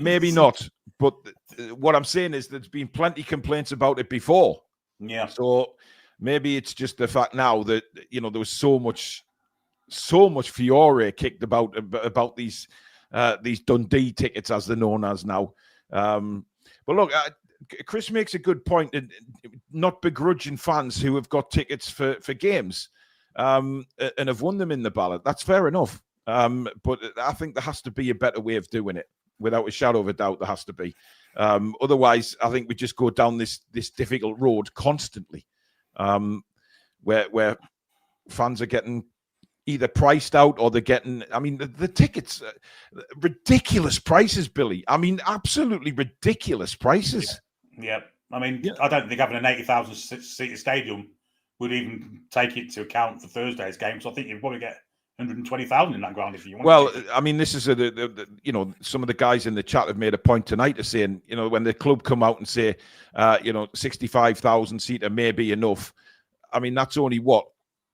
Maybe not, but what I'm saying is there's been plenty thcomplaints about it before. Yeah. So maybe it's just the fact now that there was so much furore kicked about these Dundee tickets, as they're known as now. But look, Chris makes a good point in not begrudging fans who have got tickets for games and have won them in the ballot. That's fair enough. But I think there has to be a better way of doing it. without a shadow of a doubt. There has to be. Otherwise, I think we just go down this difficult road constantly, where fans are getting either priced out or they're getting. I mean, the tickets, ridiculous prices, Billy. I mean, absolutely ridiculous prices. Yeah. I mean, I don't think having an 80,000 seat stadium would even take it to account for Thursday's game. So I think you'd probably get 120,000 in that ground if you want. Well, I mean, this is some of the guys in the chat have made a point tonight of saying, when the club come out and say, 65,000 seater may be enough. I mean, that's only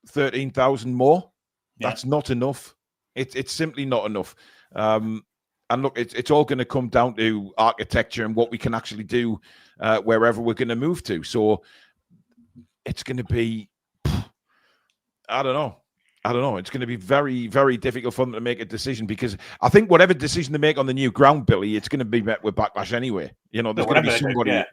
13,000 more. Yeah. That's not enough. It's simply not enough. And look, it's all going to come down to architecture and what we can actually do wherever we're going to move to. So it's going to be, I don't know. It's going to be very, very difficult for them to make a decision, because I think whatever decision they make on the new ground, Billy, it's going to be met with backlash anyway. There's going to be somebody.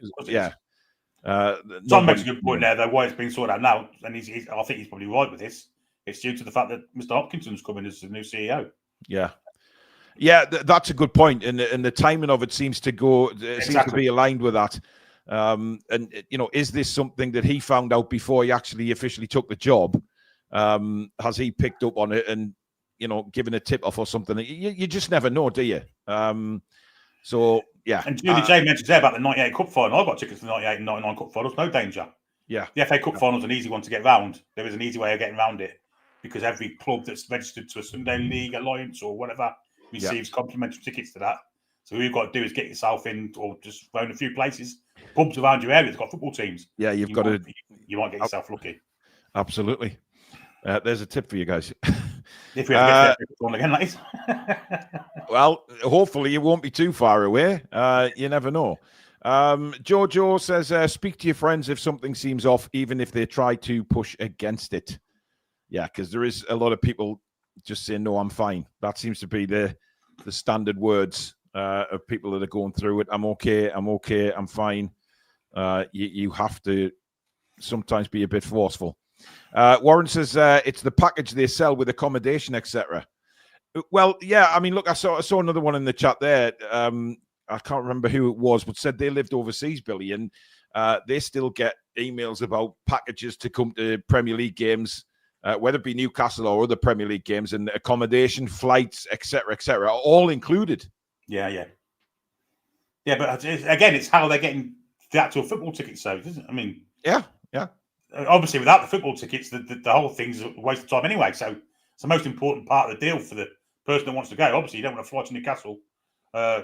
John makes a good point there, though, why it's being sorted out now. And I think he's probably right with this. It's due to the fact that Mr. Hopkinson's coming as the new CEO. Yeah. Yeah, that's a good point, and the timing of it seems to go seems to be aligned with that. And is this something that he found out before he actually officially took the job? Has he picked up on it and given a tip off or something? You just never know, do you? So yeah. And Julie J mentioned there about the '98 Cup final. I got tickets to the '98 and '99 Cup finals. No danger. Yeah, the FA Cup final is an easy one to get round. There is an easy way of getting around it, because every club that's registered to a Sunday League Alliance or whatever receives complimentary tickets to that. So all you've got to do is get yourself in, or just phone a few places, pubs around your area that's got football teams. Yeah, you might get yourself lucky. Absolutely. There's a tip for you guys. If we ever get one again, that is. Well, hopefully it won't be too far away. You never know. Jojo says, speak to your friends if something seems off, even if they try to push against it. Yeah, because there is a lot of people just saying, no, I'm fine. That seems to be the standard words of people that are going through it. I'm okay, I'm fine. You have to sometimes be a bit forceful. Warren says it's the package they sell with accommodation, etc. Well, yeah, I mean, look, I saw another one in the chat there. I can't remember who it was, but said they lived overseas, Billy, and they still get emails about packages to come to Premier League games, whether it be Newcastle or other Premier League games, and accommodation, flights, etc., all included. Yeah. But again, it's how they're getting the actual football tickets sold, isn't it? I mean, yeah. Obviously, without the football tickets, the whole thing's a waste of time anyway. So it's the most important part of the deal for the person that wants to go. Obviously, you don't want to fly to Newcastle,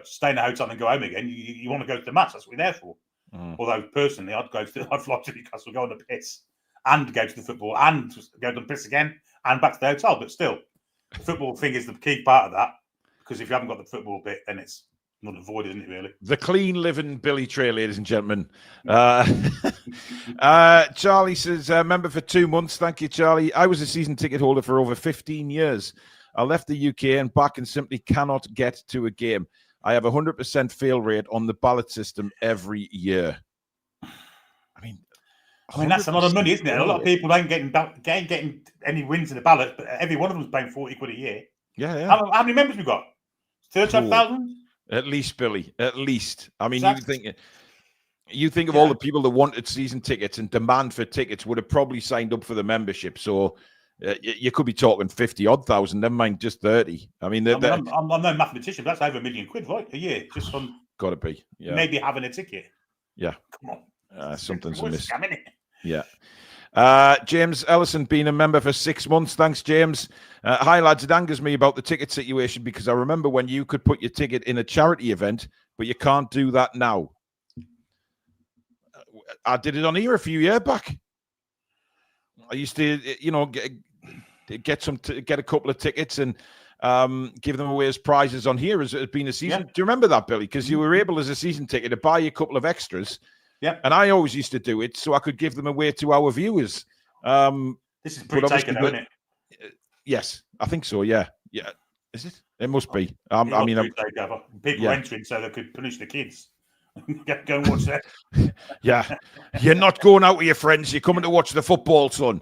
stay in a hotel and go home again. You want to go to the match. That's what you're there for. Although personally, I'd fly to Newcastle, go on the piss, and go to the football, and go to the piss again, and back to the hotel. But still, the football thing is the key part of that, because if you haven't got the football bit, then it's not avoid, isn't it, really? The clean living Billy Tray, ladies and gentlemen. Charlie says, member for 2 months. Thank you, Charlie. I was a season ticket holder for over 15 years. I left the UK and back and simply cannot get to a game. I have 100% fail rate on the ballot system every year. I mean, that's a lot of money, isn't it? A lot of people ain't getting any wins in the ballot, but every one of them's paying 40 quid a year. Yeah. How many members we got? 35,000? At least, Billy. At least. I mean, exactly. you think of all the people that wanted season tickets and demand for tickets would have probably signed up for the membership. So you could be talking 50-odd thousand, never mind just 30. I mean, I'm no mathematician, but that's over £1 million, right, a year, just on. Got to be. Yeah. Maybe having a ticket. Yeah. Come on. Something's amiss. Yeah. James Ellison, been a member for 6 months. Thanks, James. Hi, lads. It angers me about the ticket situation, because I remember when you could put your ticket in a charity event, but you can't do that now. I did it on here a few years back. I used to, get a couple of tickets and give them away as prizes on here as being a season. Yeah. Do you remember that, Billy? Because you were able as a season ticket to buy a couple of extras. Yeah, and I always used to do it so I could give them away to our viewers. This is pre-taken, isn't it? Yes, I think so. Yeah. Is it? It must be. People entering so they could punish the kids. Go and watch that. Yeah, you're not going out with your friends. You're coming to watch the football, son.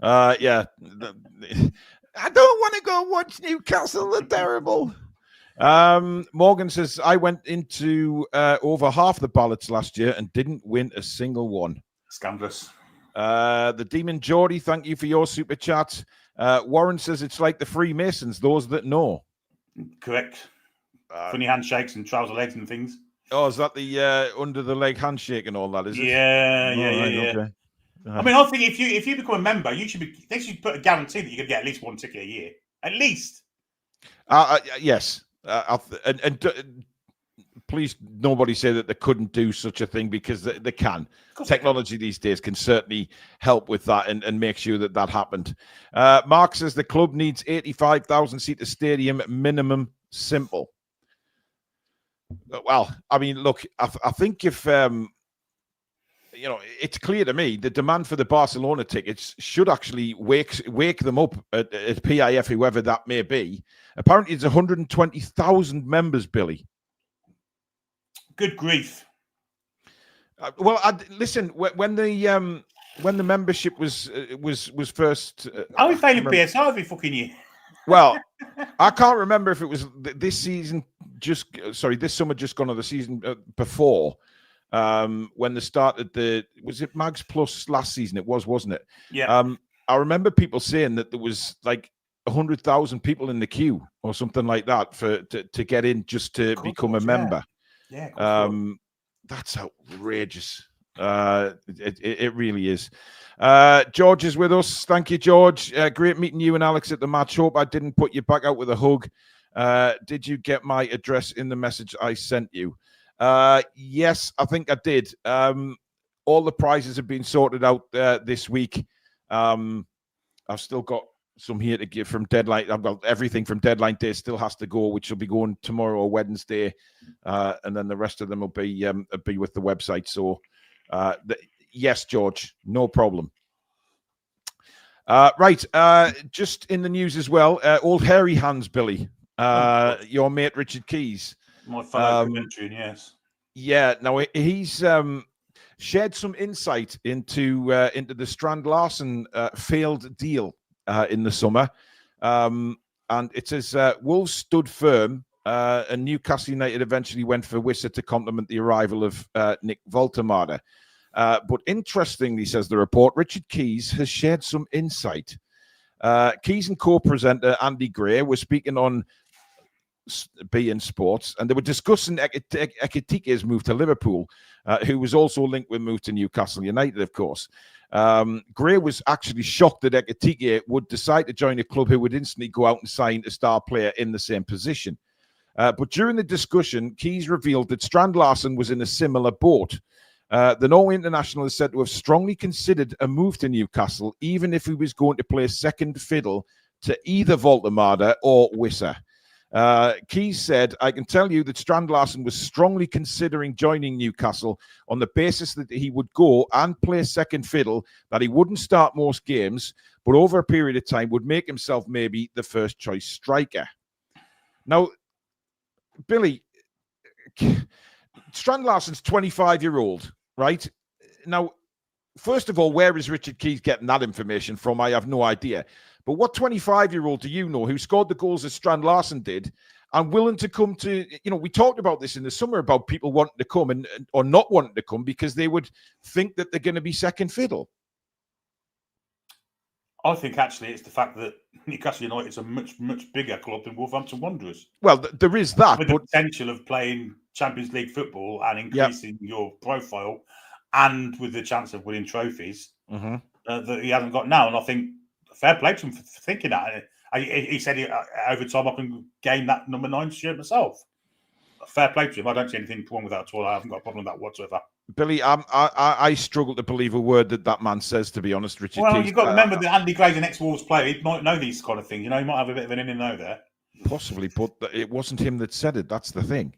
Yeah. I don't want to go watch Newcastle. They're terrible. Morgan says, I went into over half the ballots last year and didn't win a single one. Scandalous. The Demon Geordie, thank you for your super chat. Warren says it's like the Freemasons, those that know. Correct. Funny handshakes and trouser legs and things. Oh, is that the under the leg handshake and all that? Is it? Yeah. Okay. I mean, I think if you become a member, they should put a guarantee that you're going to get at least one ticket a year, at least. Yes, and please, nobody say that they couldn't do such a thing, because they can. Technology these days can certainly help with that and make sure that happened. Mark says the club needs 85,000 seater stadium minimum. Simple. Well, I mean, look, I think if it's clear to me the demand for the Barcelona tickets should actually wake them up at PIF, whoever that may be. Apparently, it's 120,000 members, Billy. Good grief. Well, listen, when the membership was first, are we failing PSR every fucking year? Well, I can't remember if it was this season. This summer just gone, or the season before. When they started was it Mags Plus last season? It was, wasn't it? Yeah. I remember people saying that there was like 100,000 people in the queue or something like that to get in just to become a member. Yeah. That's outrageous. It really is. George is with us. Thank you, George. Great meeting you and Alex at the match. Hope I didn't put you back out with a hug. Did you get my address in the message I sent you? Yes, I think I did. All the prizes have been sorted out this week. I've still got some here to give from deadline. I've got everything from deadline day still has to go, which will be going tomorrow or Wednesday, and then the rest of them will be with the website. So, yes, George, no problem. Right, just in the news as well. Old hairy hands, Billy. Your mate Richard Keys. My fellow Coventry, yes. Yeah, now he's shared some insight into the Strand Larsen failed deal in the summer. And it says Wolves stood firm, and Newcastle United eventually went for Wissa to complement the arrival of Nick Voltemade. But interestingly, says the report, Richard Keys has shared some insight. Keys and co-presenter Andy Gray were speaking on beIN Sports, and they were discussing Ekitike's move to Liverpool, who was also linked with move to Newcastle United, of course. Gray was actually shocked that Ekitike would decide to join a club who would instantly go out and sign a star player in the same position. But during the discussion, Keys revealed that Strand Larsen was in a similar boat. The Norway international is said to have strongly considered a move to Newcastle, even if he was going to play second fiddle to either Voltemade or Wissa. Keys said, I can tell you that Strand Larsen was strongly considering joining Newcastle on the basis that he would go and play second fiddle, that he wouldn't start most games, but over a period of time would make himself maybe the first choice striker. Now, Billy, Strand Larsen's 25-year-old, right? Now, first of all, where is Richard Keys getting that information from? I have no idea. But what 25-year-old do you know who scored the goals that Strand Larsen did and willing to come to, we talked about this in the summer about people wanting to come or not wanting to come because they would think that they're going to be second fiddle. I think actually it's the fact that Newcastle United is a much, much bigger club than Wolverhampton Wanderers. Well, there is that. With the potential of playing Champions League football and increasing your profile and with the chance of winning trophies that he hasn't got now. And I think fair play to him for thinking that. He said over time I can gain that number 9 shirt myself. Fair play to him. I don't see anything wrong with that at all. I haven't got a problem with that whatsoever. Billy, I struggle to believe a word that man says, to be honest, Richard. Well, Keys. You've got to remember that Andy Gray's an ex-Wolves player. He might know these kind of things. He might have a bit of an in and out there. Possibly, but it wasn't him that said it. That's the thing.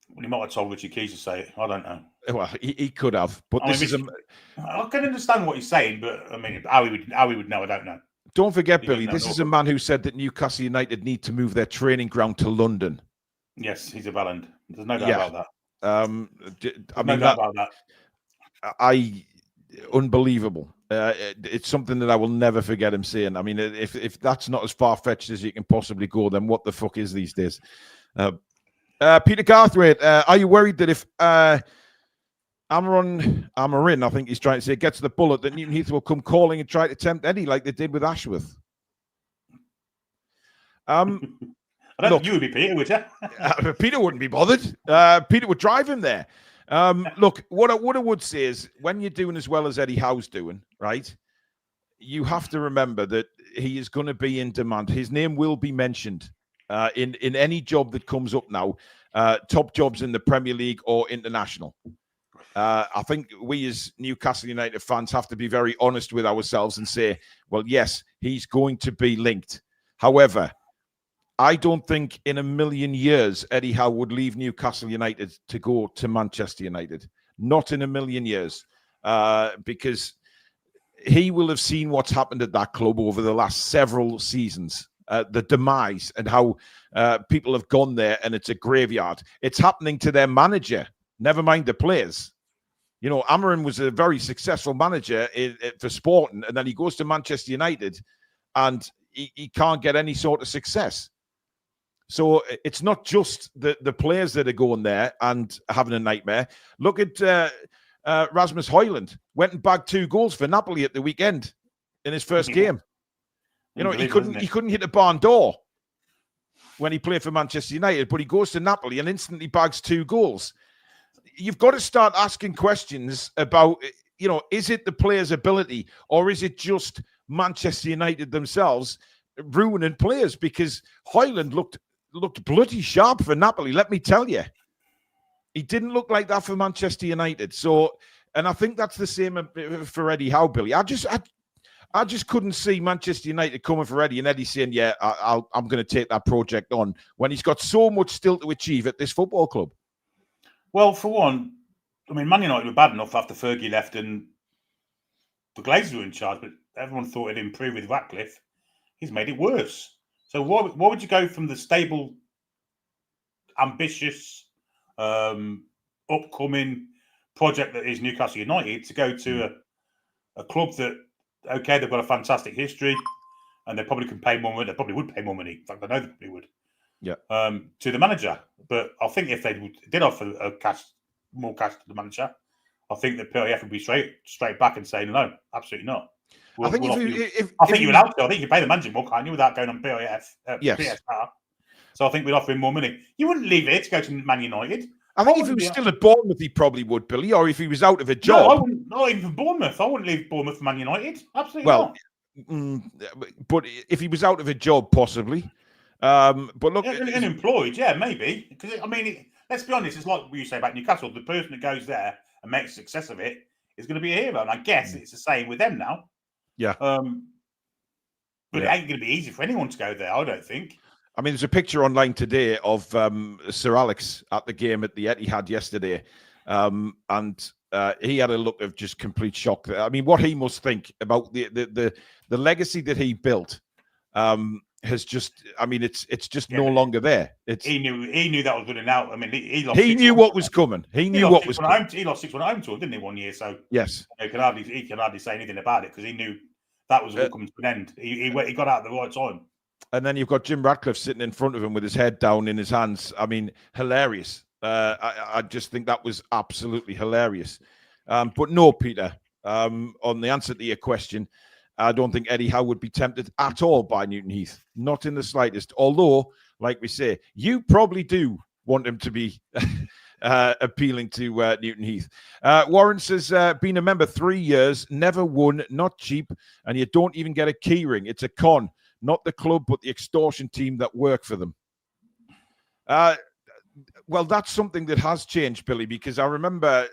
Well, he might have told Richard Keys to say it. I don't know. Well, he could have, but I can understand what he's saying, but I mean, how he would know, I don't know. Don't forget, Billy, this is a man who said that Newcastle United need to move their training ground to London. Yes, he's a bellend. There's no doubt about that. No doubt about that. Unbelievable. It's something that I will never forget him saying. I mean, if that's not as far-fetched as you can possibly go, then what the fuck is these days? Peter Garthwaite, are you worried that if Amarin, I think he's trying to say, gets the bullet, that Newton Heath will come calling and try to tempt Eddie like they did with Ashworth? I don't think you would be Peter, would you? Peter wouldn't be bothered. Peter would drive him there. Look, what I would say is, when you're doing as well as Eddie Howe's doing, right, you have to remember that he is going to be in demand. His name will be mentioned in any job that comes up now, top jobs in the Premier League or international. I think we as Newcastle United fans have to be very honest with ourselves and say, well, yes, he's going to be linked. However, I don't think in a million years Eddie Howe would leave Newcastle United to go to Manchester United. Not in a million years. Because he will have seen what's happened at that club over the last several seasons. The demise and how people have gone there and it's a graveyard. It's happening to their manager, never mind the players. You know, Amarin was a very successful manager for Sporting, and then he goes to Manchester United and he can't get any sort of success. So it's not just the players that are going there and having a nightmare. Look at Rasmus Højlund. Went and bagged 2 goals for Napoli at the weekend in his first game. You know, he couldn't hit a barn door when he played for Manchester United, but he goes to Napoli and instantly bags 2 goals. You've got to start asking questions about, you know, is it the player's ability or is it just Manchester United themselves ruining players? Because Højlund looked bloody sharp for Napoli, let me tell you. He didn't look like that for Manchester United. So, and I think that's the same for Eddie Howe, Billy. I just couldn't see Manchester United coming for Eddie and Eddie saying, yeah, I'm going to take that project on when he's got so much still to achieve at this football club. Well, for one, I mean, Man United were bad enough after Fergie left and the Glazers were in charge, but everyone thought it'd improve with Ratcliffe. He's made it worse. So why would you go from the stable, ambitious, upcoming project that is Newcastle United to go to a club that, okay, they've got a fantastic history and they probably can pay more money. They probably would pay more money. In fact, I know they probably would. Yeah. To the manager. But I think if they did offer more cash to the manager, I think that PIF would be straight back and saying, no, absolutely not. I think you would have to. I think you pay the manager more, can't you, without going on PIF? Yes. PSR. So I think we'd offer him more money. You wouldn't leave it to go to Man United. I think if he was still at Bournemouth, he probably would, Billy, or if he was out of a job. No, I wouldn't. Not even Bournemouth. I wouldn't leave Bournemouth for Man United. Absolutely not. But if he was out of a job, possibly. But look, unemployed, yeah, maybe. Because I mean, let's be honest. It's like what you say about Newcastle. The person that goes there and makes a success of it is going to be a hero, and I guess it's the same with them now. Yeah. But it ain't going to be easy for anyone to go there. I don't think. I mean, there's a picture online today of Sir Alex at the game at the Etihad yesterday, and he had a look of just complete shock. I mean, what he must think about the legacy that he built. Has just, I mean, it's just no longer there. He knew that was running out. I mean, he lost. He knew what was coming. He knew what was coming. He lost 6-1 at home to him, didn't he, 1 year? So yes, he can hardly say anything about it because he knew that was all coming to an end. He got out at the right time. And then you've got Jim Ratcliffe sitting in front of him with his head down in his hands. I mean, hilarious. I just think that was absolutely hilarious. But no, Peter, on the answer to your question, I don't think Eddie Howe would be tempted at all by Newton Heath. Not in the slightest. Although, like we say, you probably do want him to be appealing to Newton Heath. Warren says, been a member 3 years, never won, not cheap, and you don't even get a key ring. It's a con. Not the club, but the extortion team that work for them. Well, that's something that has changed, Billy, because I remember,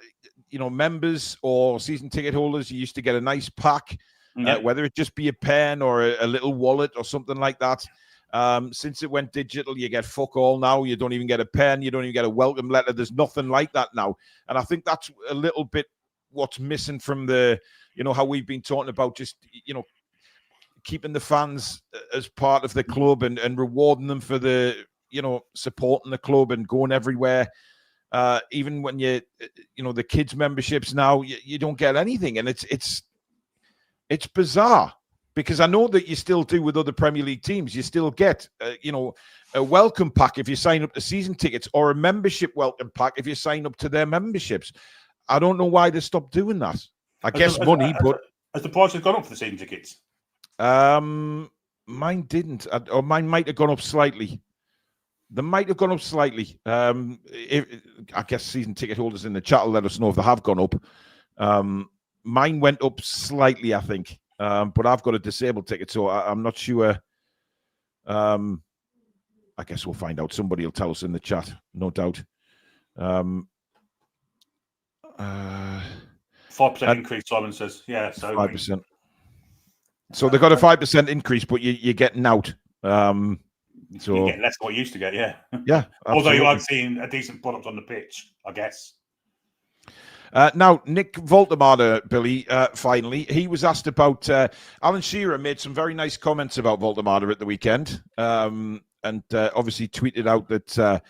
you know, members or season ticket holders, you used to get a nice pack, whether it just be a pen or a little wallet or something like that. Since it went digital, you get fuck all now. You don't even get a pen. You don't even get a welcome letter. There's nothing like that now. And I think that's a little bit what's missing from the, you know, how we've been talking about just, you know, keeping the fans as part of the club and rewarding them for the, you know, supporting the club and going everywhere. Even when you know, the kids memberships now, you don't get anything. And it's bizarre. because I know that you still do with other Premier League teams. You still get, a welcome pack if you sign up to season tickets, or a membership welcome pack if you sign up to their memberships. I don't know why they stopped doing that. I guess money, but has the price gone up for the season tickets? Mine didn't, or mine might have gone up slightly. They might have gone up slightly. I guess season ticket holders in the chat will let us know if they have gone up. Mine went up slightly, I think, but I've got a disabled ticket, so I'm not sure. I guess we'll find out. Somebody will tell us in the chat, no doubt. 5% increase, Simon says. Yeah, so 5%. So they got a 5% increase, but you're getting out. So you get less than what you used to get, yeah. Yeah. Although you are seeing a decent product on the pitch, I guess. Now, Nick Voldemade, Billy, finally, he was asked about... Alan Shearer made some very nice comments about Voldemade at the weekend, and obviously tweeted out that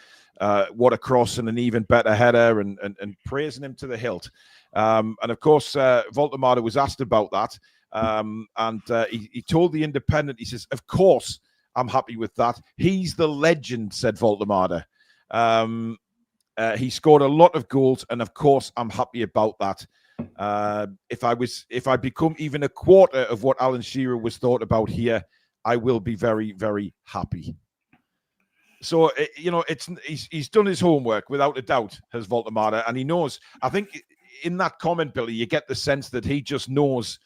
what a cross and an even better header, and praising him to the hilt. And, of course, Voldemade was asked about that, and he told The Independent, he says, of course, I'm happy with that. He's the legend, said Voldemade. He scored a lot of goals, and of course, I'm happy about that. If I become even a quarter of what Alan Shearer was thought about here, I will be very, very happy. So he's done his homework without a doubt, has Voldemade, and he knows. I think in that comment, Billy, you get the sense that he just knows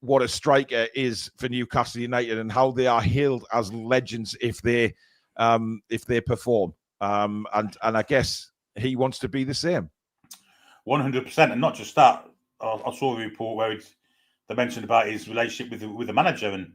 what a striker is for Newcastle United and how they are hailed as legends if they perform. And I guess he wants to be the same. 100%, and not just that. I saw a report where they mentioned about his relationship with the manager, and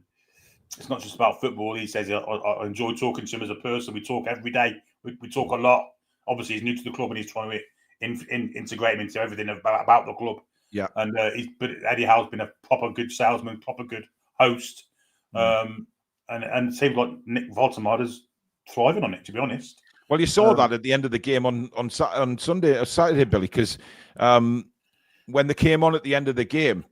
it's not just about football. He says, I enjoy talking to him as a person. We talk every day. We talk a lot. Obviously, he's new to the club, and he's trying to integrate him into everything about the club. Yeah, and but Eddie Howe's been a proper good salesman, proper good host, and it seems like Nick Voldemade's thriving on it, to be honest. Well, you saw that at the end of the game on Sunday or Saturday, Billy, because when they came on at the end of the game,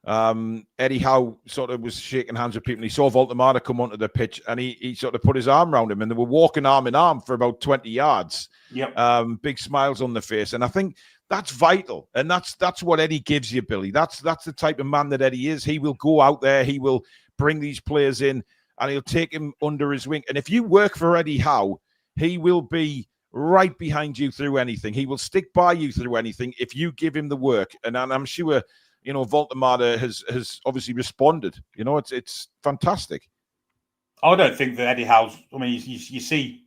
Eddie Howe sort of was shaking hands with people, and he saw Voldemade come onto the pitch, and he sort of put his arm around him, and they were walking arm in arm for about 20 yards. Yep. Big smiles on the face, and I think that's vital, and that's what Eddie gives you, Billy. That's the type of man that Eddie is. He will go out there, he will bring these players in, and he'll take them under his wing. And if you work for Eddie Howe, he will be right behind you through anything. He will stick by you through anything if you give him the work. And I'm sure, Voldemade has obviously responded. It's fantastic. I don't think that Eddie Howe's... I mean, you see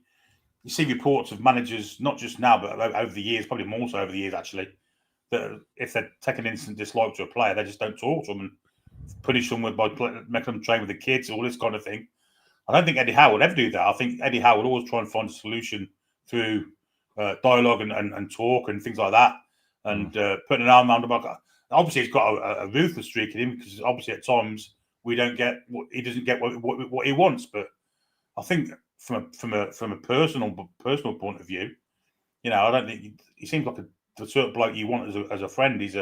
reports of managers, not just now, but over the years, probably more so over the years, actually, that if they take an instant dislike to a player, they just don't talk to them and punish them by making them train with the kids, all this kind of thing. I don't think Eddie Howe would ever do that. I think Eddie Howe would always try and find a solution through dialogue and talk and things like that, and putting an arm around him. Obviously, he's got a ruthless streak in him, because obviously at times he doesn't get what he wants. But I think from a personal point of view, I don't think he seems like the sort of bloke you want as a friend. He's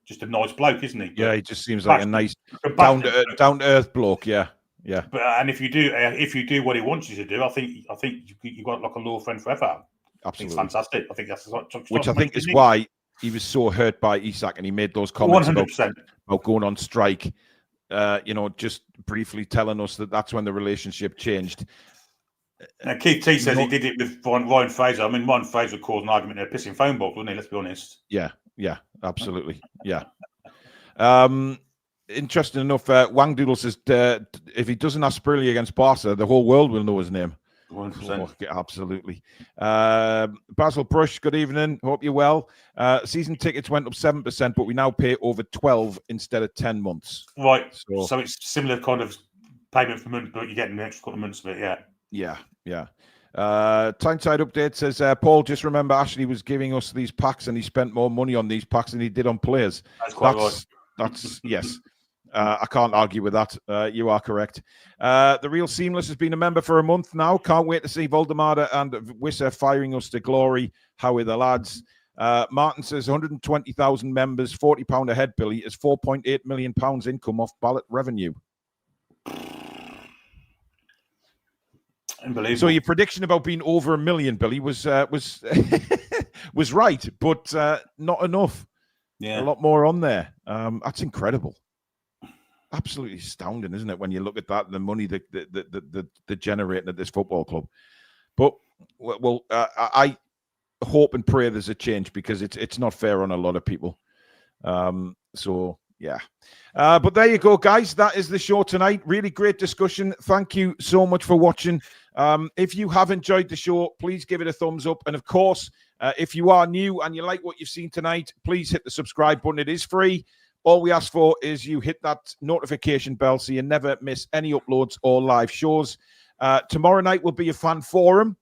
just a nice bloke, isn't he? Yeah, he just seems like a nice down to earth bloke. Yeah. Yeah, but and if you do what he wants you to do, I think you've got like a loyal friend forever. Absolutely, I think it's fantastic. I think that's which I think is why he was so hurt by Isak, and he made those comments 100%. about going on strike. Just briefly telling us that's when the relationship changed. Now, Keith T says he did it with Ryan Fraser. I mean, Ryan Fraser would cause an argument in a pissing phone box, wouldn't he? Let's be honest. Yeah, absolutely. Yeah. Interesting enough, Wang Doodle says if he doesn't have Spurley against Barca, the whole world will know his name. 100%. Oh, absolutely. Basil Brush, good evening. Hope you're well. Season tickets went up 7%, but we now pay over 12 instead of 10 months. Right. So it's similar kind of payment for month, but you're getting an extra couple of months of it, yeah. Yeah. Tyneside update says, Paul, just remember Ashley was giving us these packs, and he spent more money on these packs than he did on players. That's quite right. That's yes. I can't argue with that. You are correct. The Real Seamless has been a member for a month now. Can't wait to see Voldemade and Wisser firing us to glory. How are the lads? Martin says 120,000 members, £40 a head, Billy, is £4.8 million income off ballot revenue. Unbelievable. So your prediction about being over 1 million, Billy, was was right, but not enough. Yeah, a lot more on there. That's incredible. Absolutely astounding, isn't it? When you look at that, the money that they're generating at this football club. But well, I hope and pray there's a change, because it's not fair on a lot of people. So yeah. But there you go, guys. That is the show tonight. Really great discussion. Thank you so much for watching. If you have enjoyed the show, please give it a thumbs up. And of course, if you are new and you like what you've seen tonight, please hit the subscribe button. It is free. All we ask for is you hit that notification bell so you never miss any uploads or live shows. Tomorrow night will be a fan forum.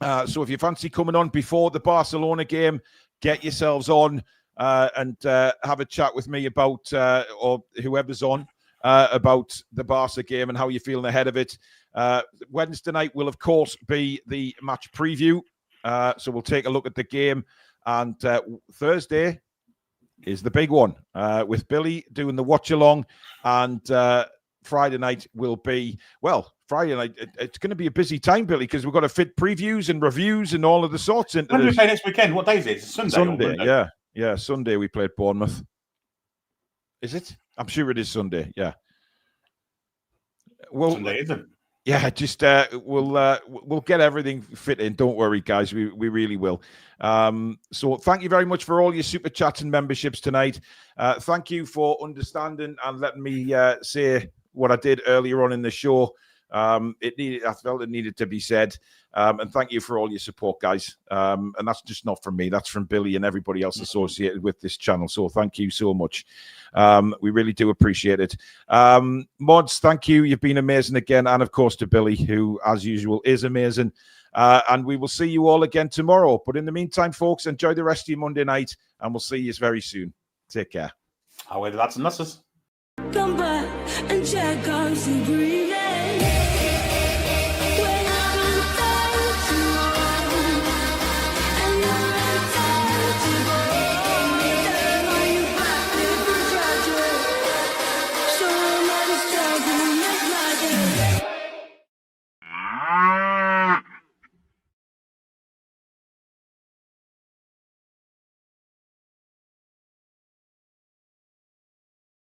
So if you fancy coming on before the Barcelona game, get yourselves on and have a chat with me about, or whoever's on, about the Barca game and how you're feeling ahead of it. Wednesday night will, of course, be the match preview. So we'll take a look at the game. And Thursday is the big one, with Billy doing the watch along. And Friday night will be, well, Friday night, it's going to be a busy time, Billy, because we've got to fit previews and reviews and all of the sorts into When do we this. play next weekend? What day is it? It's Sunday. Sunday, yeah. Yeah, Sunday we played Bournemouth. Is it? I'm sure it is Sunday, yeah. Well, Sunday, isn't it? yeah, just we'll get everything fit in. Don't worry, guys. We really will. So thank you very much for all your super chats and memberships tonight. Thank you for understanding and letting me say what I did earlier on in the show. I felt it needed to be said. And thank you for all your support, guys. And that's just not from me. That's from Billy and everybody else associated with this channel. So thank you so much. We really do appreciate it. Mods, thank you. You've been amazing again. And of course to Billy, who, as usual, is amazing. And we will see you all again tomorrow. But in the meantime, folks, enjoy the rest of your Monday night. And we'll see you very soon. Take care. However, that's and that's us. Come back and check out the breeze.